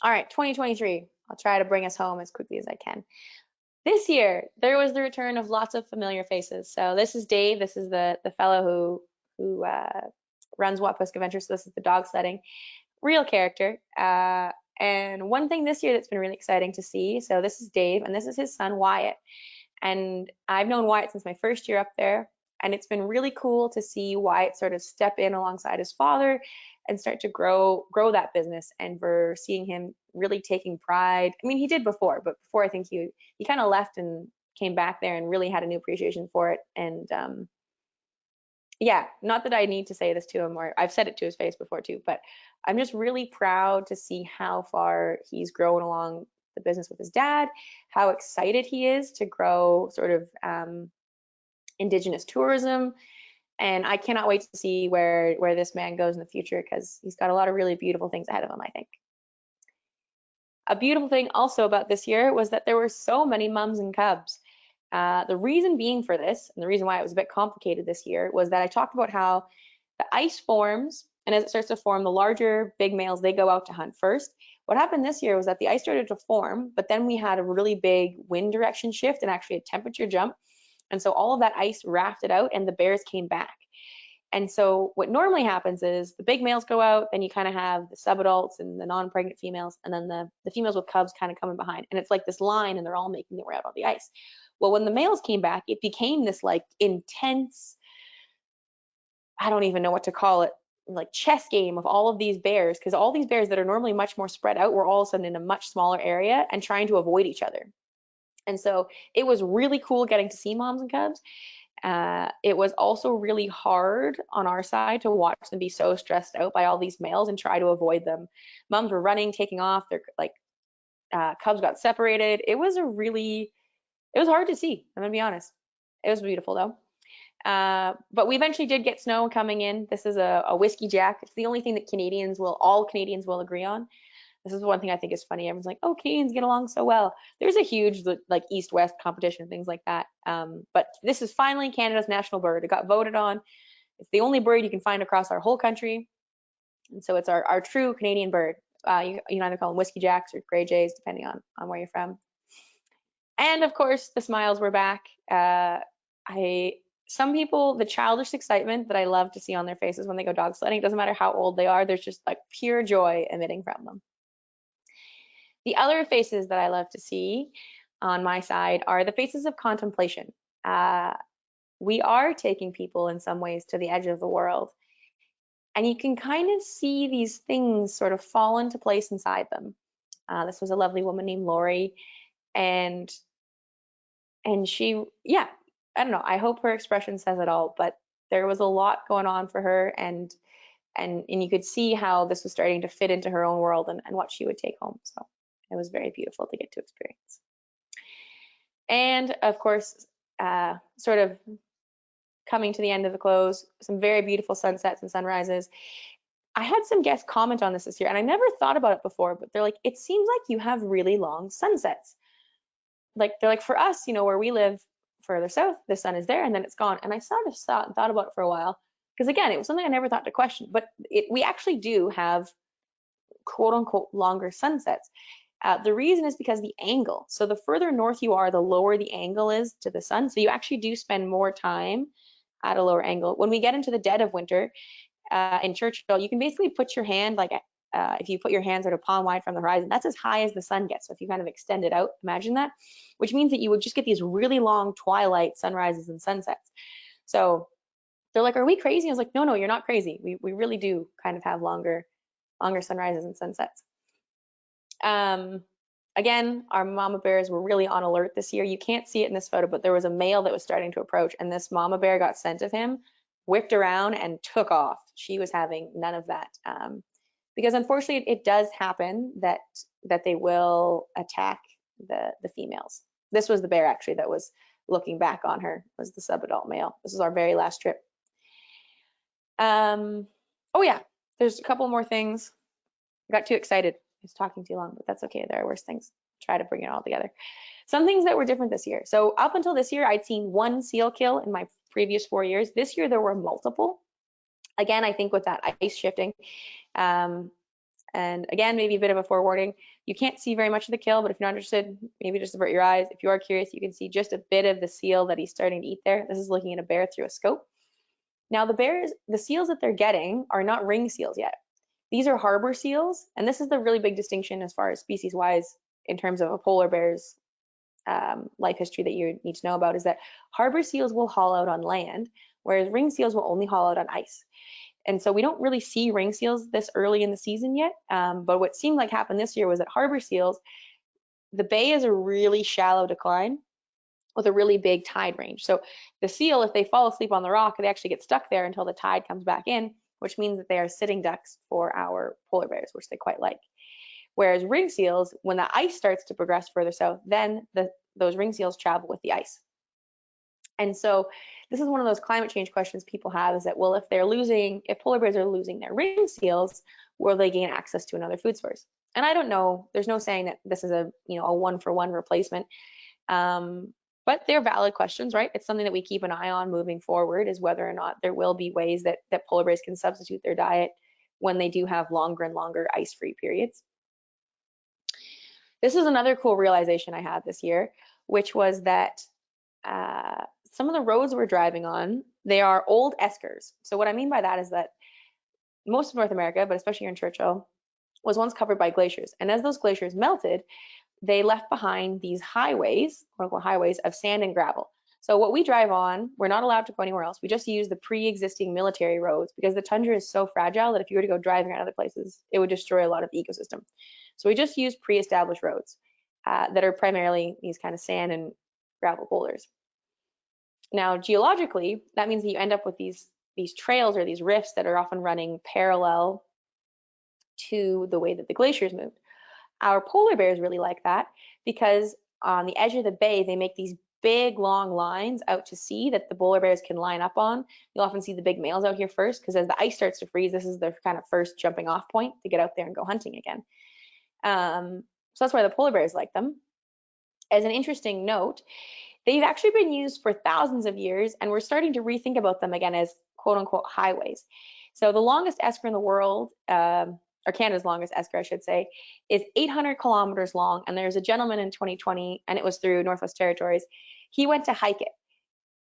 All right, 2023. I'll try to bring us home as quickly as I can. This year, there was the return of lots of familiar faces. So this is Dave. This is the fellow who runs Wapusk Adventures. So this is the dog sledding, real character. And one thing this year that's been really exciting to see. So this is Dave, and this is his son Wyatt. And I've known Wyatt since my first year up there, and it's been really cool to see Wyatt sort of step in alongside his father and start to grow that business, and for seeing him really taking pride. I mean, he did before, but before I think he kind of left and came back there and really had a new appreciation for it. And yeah, not that I need to say this to him, or I've said it to his face before too, but I'm just really proud to see how far he's grown along the business with his dad, how excited he is to grow sort of indigenous tourism. And I cannot wait to see where this man goes in the future, because he's got a lot of really beautiful things ahead of him, I think. A beautiful thing also about this year was that there were so many mums and cubs. The reason being for this, and the reason why it was a bit complicated this year, was that I talked about how the ice forms, and as it starts to form, the larger big males, they go out to hunt first. What happened this year was that the ice started to form, but then we had a really big wind direction shift and actually a temperature jump. And so all of that ice rafted out and the bears came back. And so what normally happens is the big males go out, then you kind of have the subadults and the non-pregnant females, and then the females with cubs kind of coming behind. And it's like this line, and they're all making their way out on the ice. Well, when the males came back, it became this like intense, I don't even know what to call it, like chess game of all of these bears, because all these bears that are normally much more spread out were all of a sudden in a much smaller area and trying to avoid each other. And so it was really cool getting to see moms and cubs. It was also really hard on our side to watch them be so stressed out by all these males and try to avoid them. Moms were running, taking off. Their like cubs got separated. It was hard to see. I'm gonna be honest. It was beautiful though. But we eventually did get snow coming in. This is a whiskey jack. It's the only thing that all Canadians will agree on. This is one thing I think is funny. Everyone's like, oh, Canadians get along so well. There's a huge like East-West competition and things like that. But this is finally Canada's national bird. It got voted on. It's the only bird you can find across our whole country. And so it's our true Canadian bird. You can either call them whiskey jacks or gray jays, depending on where you're from. And of course, the smiles were back. Some people, the childish excitement that I love to see on their faces when they go dog sledding, it doesn't matter how old they are, there's just like pure joy emitting from them. The other faces that I love to see on my side are the faces of contemplation. We are taking people in some ways to the edge of the world, and you can kind of see these things sort of fall into place inside them. This was a lovely woman named Lori, and she, yeah, I don't know, I hope her expression says it all, but there was a lot going on for her, and you could see how this was starting to fit into her own world and what she would take home. So it was very beautiful to get to experience. And of course, sort of coming to the end of the close, some very beautiful sunsets and sunrises. I had some guests comment on this year, and I never thought about it before, but they're like, it seems like you have really long sunsets. Like, they're like, for us, where we live further south, the sun is there and then it's gone. And I sort of thought about it for a while, because again, it was something I never thought to question, but we actually do have quote unquote longer sunsets. The reason is because the angle. So the further north you are, the lower the angle is to the sun. So you actually do spend more time at a lower angle. When we get into the dead of winter in Churchill, you can basically put your hand like if you put your hands at a palm wide from the horizon, that's as high as the sun gets. So if you kind of extend it out, imagine that, which means that you would just get these really long twilight sunrises and sunsets. So they're like, are we crazy? I was like, no, you're not crazy. We really do kind of have longer sunrises and sunsets. Again, our mama bears were really on alert this year. You can't see it in this photo, but there was a male that was starting to approach, and this mama bear got scent of him, whipped around, and took off. She was having none of that. Because unfortunately, it does happen that they will attack the females. This was the bear actually that was looking back on her, was the subadult male. This is our very last trip. Oh yeah, there's a couple more things. I got too excited. I was talking too long, but that's okay. There are worse things. Try to bring it all together. Some things that were different this year. So up until this year, I'd seen one seal kill in my previous 4 years. This year, there were multiple. Again, I think with that ice shifting, and again, maybe a bit of a forewarning. You can't see very much of the kill, but if you're not interested, maybe just avert your eyes. If you are curious, you can see just a bit of the seal that he's starting to eat there. This is looking at a bear through a scope. Now the seals that they're getting are not ring seals yet. These are harbor seals, and this is the really big distinction as far as species-wise in terms of a polar bear's life history that you need to know about, is that harbor seals will haul out on land, whereas ring seals will only haul out on ice. And so we don't really see ring seals this early in the season yet. But what seemed like happened this year was that harbor seals, the bay is a really shallow decline with a really big tide range. So the seal, if they fall asleep on the rock, they actually get stuck there until the tide comes back in, which means that they are sitting ducks for our polar bears, which they quite like. Whereas ring seals, when the ice starts to progress further south, then those ring seals travel with the ice. And so this is one of those climate change questions people have, is that, well, if polar bears are losing their ring seals, will they gain access to another food source? And I don't know. There's no saying that this is a one-for-one replacement. But they're valid questions, right? It's something that we keep an eye on moving forward, is whether or not there will be ways that polar bears can substitute their diet when they do have longer and longer ice-free periods. This is another cool realization I had this year, which was that some of the roads we're driving on, they are old eskers. So what I mean by that is that most of North America, but especially here in Churchill, was once covered by glaciers. And as those glaciers melted, they left behind these highways, quote unquote highways, of sand and gravel. So what we drive on, we're not allowed to go anywhere else. We just use the pre-existing military roads, because the tundra is so fragile that if you were to go driving around other places, it would destroy a lot of the ecosystem. So we just use pre-established roads that are primarily these kind of sand and gravel boulders. Now, geologically, that means that you end up with these trails or these rifts that are often running parallel to the way that the glaciers moved. Our polar bears really like that, because on the edge of the bay, they make these big, long lines out to sea that the polar bears can line up on. You'll often see the big males out here first, because as the ice starts to freeze, this is their kind of first jumping off point to get out there and go hunting again. So that's why the polar bears like them. As an interesting note, they've actually been used for thousands of years, and we're starting to rethink about them again as quote unquote highways. So the longest esker in the world, or Canada's longest esker, I should say, is 800 kilometers long. And there's a gentleman in 2020, and it was through Northwest Territories. He went to hike it,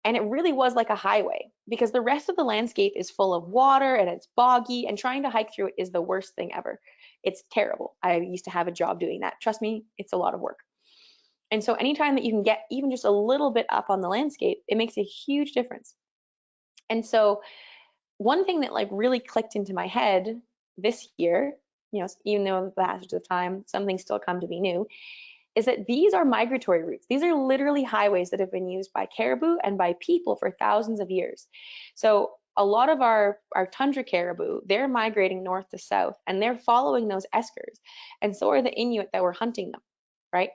and it really was like a highway, because the rest of the landscape is full of water and it's boggy, and trying to hike through it is the worst thing ever. It's terrible. I used to have a job doing that. Trust me, it's a lot of work. And so anytime that you can get even just a little bit up on the landscape, it makes a huge difference. And so one thing that like really clicked into my head this year, even though the passage of time, some things still come to be new, is that these are migratory routes. These are literally highways that have been used by caribou and by people for thousands of years. So a lot of our tundra caribou, they're migrating north to south, and they're following those eskers. And so are the Inuit that were hunting them, right?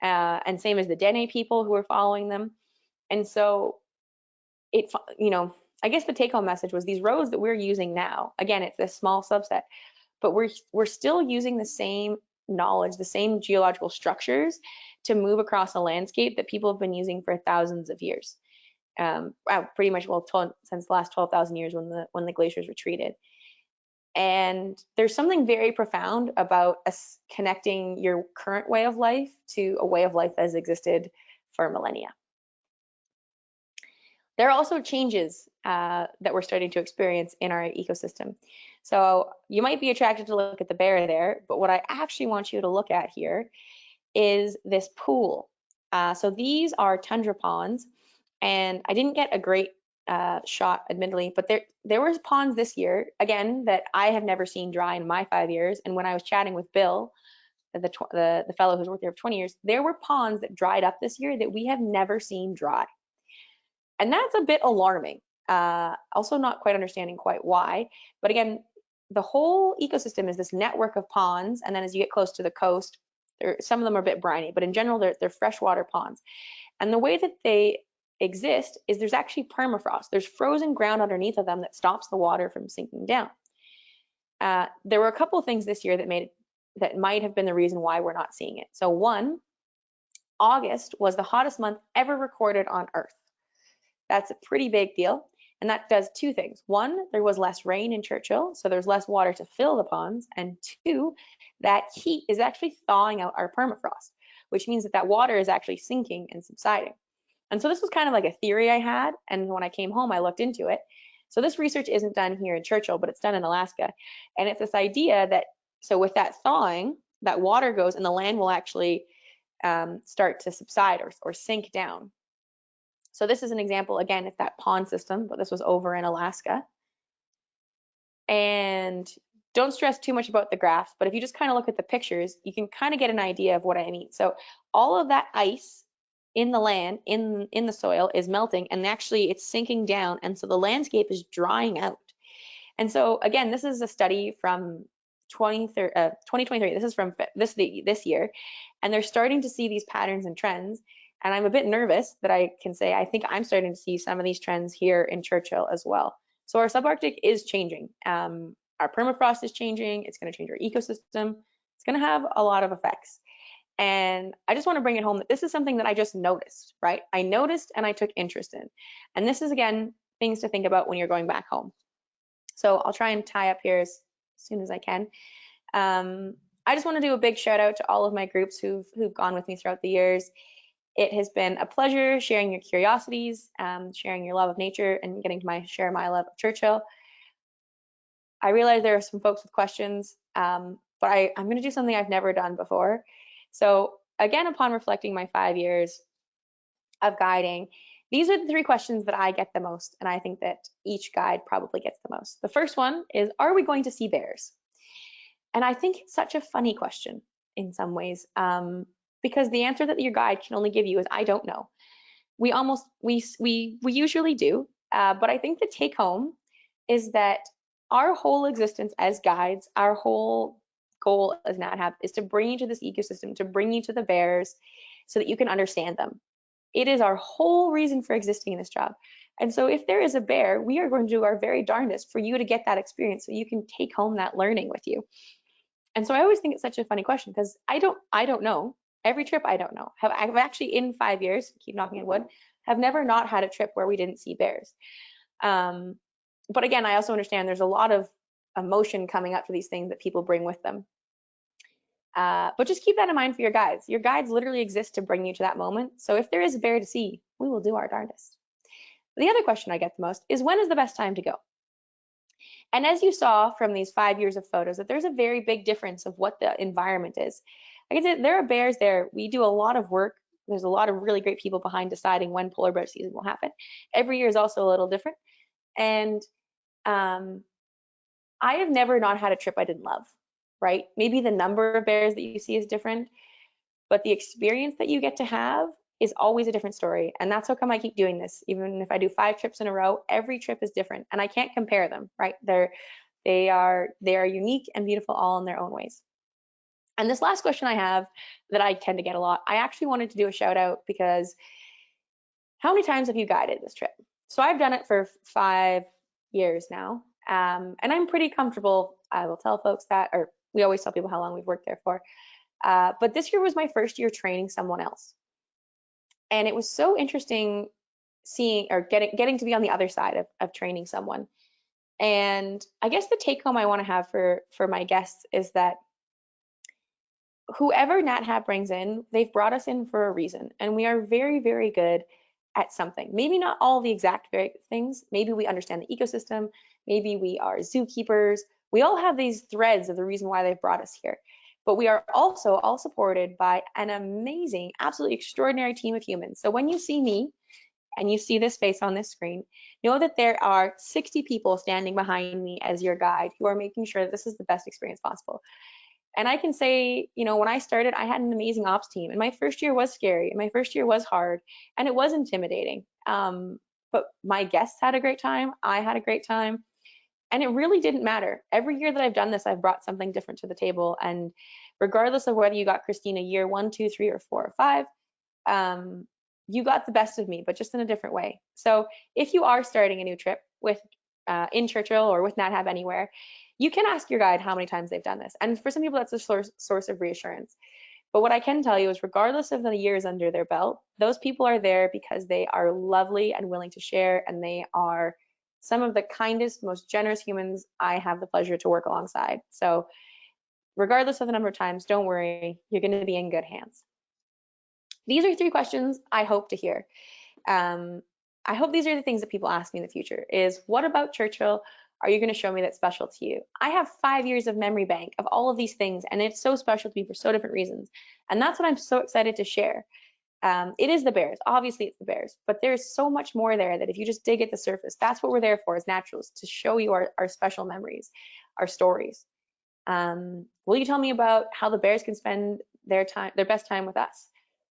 And same as the Dene people who are following them. And so I guess the take-home message was these roads that we're using now, again, it's a small subset, but we're still using the same knowledge, the same geological structures to move across a landscape that people have been using for thousands of years. Pretty much, since the last 12,000 years when the glaciers retreated. And there's something very profound about us connecting your current way of life to a way of life that has existed for millennia. There are also changes that we're starting to experience in our ecosystem. So you might be attracted to look at the bear there, but what I actually want you to look at here is this pool. So these are tundra ponds, and I didn't get a great shot, admittedly, but there was ponds this year, again, that I have never seen dry in my 5 years. And when I was chatting with Bill, the fellow who's worked there for 20 years, there were ponds that dried up this year that we have never seen dry. And that's a bit alarming. Also not quite understanding quite why, but again, the whole ecosystem is this network of ponds, and then as you get close to the coast, some of them are a bit briny, but in general, they're freshwater ponds. And the way that they exist is there's actually permafrost. There's frozen ground underneath of them that stops the water from sinking down. There were a couple of things this year that might have been the reason why we're not seeing it. So one, August was the hottest month ever recorded on Earth. That's a pretty big deal. And that does two things. One, there was less rain in Churchill, so there's less water to fill the ponds. And two, that heat is actually thawing out our permafrost, which means that water is actually sinking and subsiding. And so this was kind of like a theory I had, and when I came home, I looked into it. So this research isn't done here in Churchill, but it's done in Alaska. And it's this idea that, so with that thawing, that water goes and the land will actually start to subside or sink down. So this is an example, again, it's that pond system, but this was over in Alaska. And don't stress too much about the graphs, but if you just kind of look at the pictures, you can kind of get an idea of what I mean. So all of that ice in the land, in the soil, is melting, and actually it's sinking down, and so the landscape is drying out. And so again, this is a study from 2023. This is from this year, and they're starting to see these patterns and trends. And I'm a bit nervous that I can say I think I'm starting to see some of these trends here in Churchill as well. So our subarctic is changing. Our permafrost is changing. It's going to change our ecosystem. It's going to have a lot of effects. And I just want to bring it home that this is something that I just noticed, right? I noticed and I took interest in. And this is, again, things to think about when you're going back home. So I'll try and tie up here as soon as I can. I just want to do a big shout out to all of my groups who've gone with me throughout the years. It has been a pleasure sharing your curiosities, sharing your love of nature, and getting to share my love of Churchill. I realize there are some folks with questions, but I'm going to do something I've never done before. So again, upon reflecting my 5 years of guiding, these are the 3 questions that I get the most, and I think that each guide probably gets the most. The first one is, are we going to see bears? And I think it's such a funny question in some ways, because the answer that your guide can only give you is, I don't know. We usually do, but I think the take home is that our whole existence as guides, our whole goal as Nat Hab is to bring you to this ecosystem, to bring you to the bears so that you can understand them. It is our whole reason for existing in this job. And so if there is a bear, we are going to do our very darndest for you to get that experience so you can take home that learning with you. And so I always think it's such a funny question because I don't know. Every trip I don't know. I've actually in 5 years, keep knocking on wood, have never not had a trip where we didn't see bears. But again, I also understand there's a lot of emotion coming up to these things that people bring with them. But just keep that in mind for your guides. Your guides literally exist to bring you to that moment. So if there is a bear to see, we will do our darndest. The other question I get the most is, when is the best time to go? And as you saw from these 5 years of photos, that there's a very big difference of what the environment is. Like I said, there are bears there. We do a lot of work. There's a lot of really great people behind deciding when polar bear season will happen. Every year is also a little different. And I have never not had a trip I didn't love, right? Maybe the number of bears that you see is different, but the experience that you get to have is always a different story. And that's how come I keep doing this. Even if I do 5 trips in a row, every trip is different and I can't compare them, right? They are unique and beautiful all in their own ways. And this last question I have that I tend to get a lot, I actually wanted to do a shout out because how many times have you guided this trip? So I've done it for 5 years now. And I'm pretty comfortable. I will tell folks that, or we always tell people how long we've worked there for. But this year was my first year training someone else. And it was so interesting seeing or getting to be on the other side of training someone. And I guess the take home I want to have for my guests is that whoever Nat Hab brings in, they've brought us in for a reason. And we are very, very good at something. Maybe not all the exact very things. Maybe we understand the ecosystem. Maybe we are zookeepers. We all have these threads of the reason why they've brought us here. But we are also all supported by an amazing, absolutely extraordinary team of humans. So when you see me and you see this face on this screen, know that there are 60 people standing behind me as your guide who are making sure that this is the best experience possible. And I can say, when I started, I had an amazing ops team, and my first year was scary, and my first year was hard, and it was intimidating. But my guests had a great time. I had a great time. And it really didn't matter. Every year that I've done this, I've brought something different to the table. And regardless of whether you got Kristina year 1, 2, 3, or 4, or 5, you got the best of me, but just in a different way. So if you are starting a new trip with in Churchill or with Nat Hab anywhere, you can ask your guide how many times they've done this. And for some people, that's a source of reassurance. But what I can tell you is regardless of the years under their belt, those people are there because they are lovely and willing to share, and they are some of the kindest, most generous humans I have the pleasure to work alongside. So regardless of the number of times, don't worry, you're going to be in good hands. These are 3 questions I hope to hear. I hope these are the things that people ask me in the future is, what about Churchill are you going to show me that's special to you? I have 5 years of memory bank of all of these things, and it's so special to me for so different reasons. And that's what I'm so excited to share. It is the bears. Obviously, it's the bears, but there's so much more there that if you just dig at the surface, that's what we're there for as naturalists, to show you our special memories, our stories. Will you tell me about how the bears can spend their best time with us?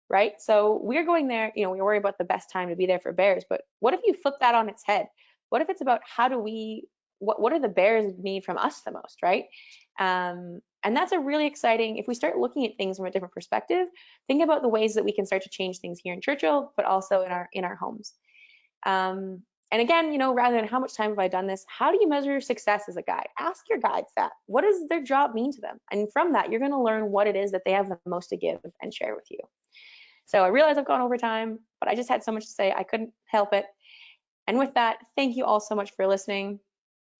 Right? So we're going there, we worry about the best time to be there for bears, but what if you flip that on its head? What if it's about what do the bears need from us the most, right? And that's a really exciting, if we start looking at things from a different perspective, think about the ways that we can start to change things here in Churchill, but also in our homes. And again, rather than how much time have I done this, how do you measure success as a guide? Ask your guides that. What does their job mean to them? And from that, you're going to learn what it is that they have the most to give and share with you. So I realize I've gone over time, but I just had so much to say, I couldn't help it. And with that, thank you all so much for listening.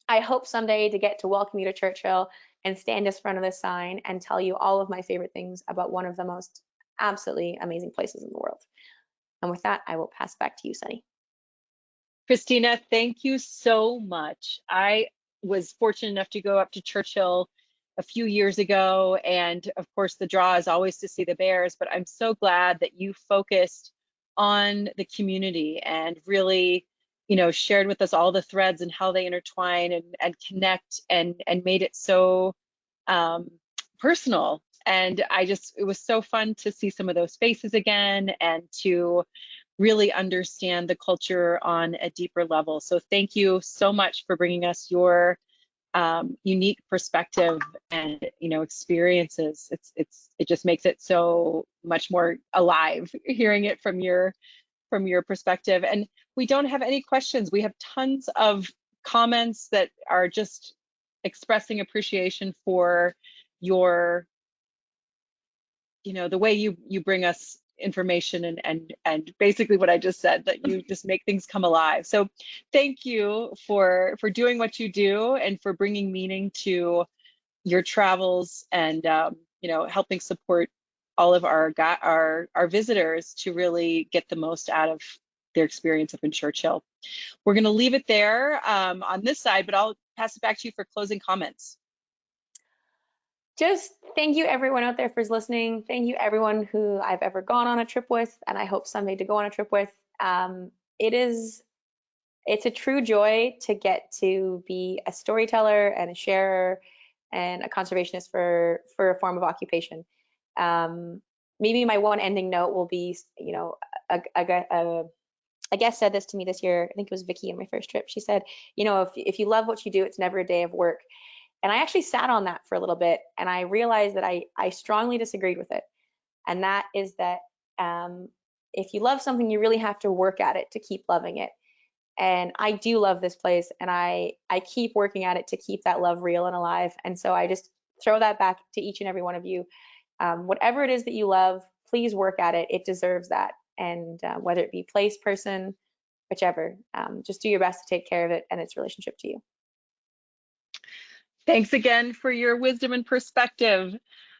I hope someday to get to welcome you to Churchill and stand in front of this sign and tell you all of my favorite things about one of the most absolutely amazing places in the world. And with that, I will pass back to you, Sunny. Kristina, thank you so much. I was fortunate enough to go up to Churchill a few years ago, and of course the draw is always to see the bears, but I'm so glad that you focused on the community and really, shared with us all the threads and how they intertwine and connect, and made it so personal. And it was so fun to see some of those faces again and to really understand the culture on a deeper level. So thank you so much for bringing us your unique perspective and experiences. It just makes it so much more alive hearing it from your perspective. And we don't have any questions. We have tons of comments that are just expressing appreciation for your the way you bring us information and basically what I just said, that you just make things come alive. So thank you for doing what you do and for bringing meaning to your travels and helping support all of our visitors to really get the most out of their experience up in Churchill. We're going to leave it there on this side, but I'll pass it back to you for closing comments. Just thank you everyone out there for listening. Thank you everyone who I've ever gone on a trip with, and I hope someday to go on a trip with. It's a true joy to get to be a storyteller and a sharer and a conservationist for a form of occupation. Maybe my one ending note will be, a guest said this to me this year. I think it was Vicky on my first trip. She said, if you love what you do, it's never a day of work. And I actually sat on that for a little bit, and I realized that I strongly disagreed with it. And that is that if you love something, you really have to work at it to keep loving it. And I do love this place, and I keep working at it to keep that love real and alive. And so I just throw that back to each and every one of you. Whatever it is that you love, please work at it. It deserves that. And whether it be place, person, whichever, just do your best to take care of it and its relationship to you. Thanks again for your wisdom and perspective.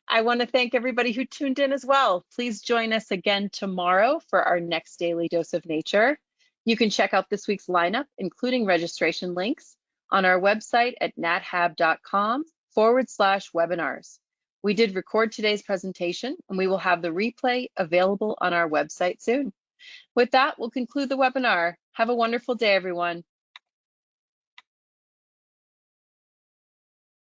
I want to thank everybody who tuned in as well. Please join us again tomorrow for our next daily dose of nature. You can check out this week's lineup, including registration links, on our website at nathab.com/webinars. We did record today's presentation, and we will have the replay available on our website soon. With that, we'll conclude the webinar. Have a wonderful day, everyone.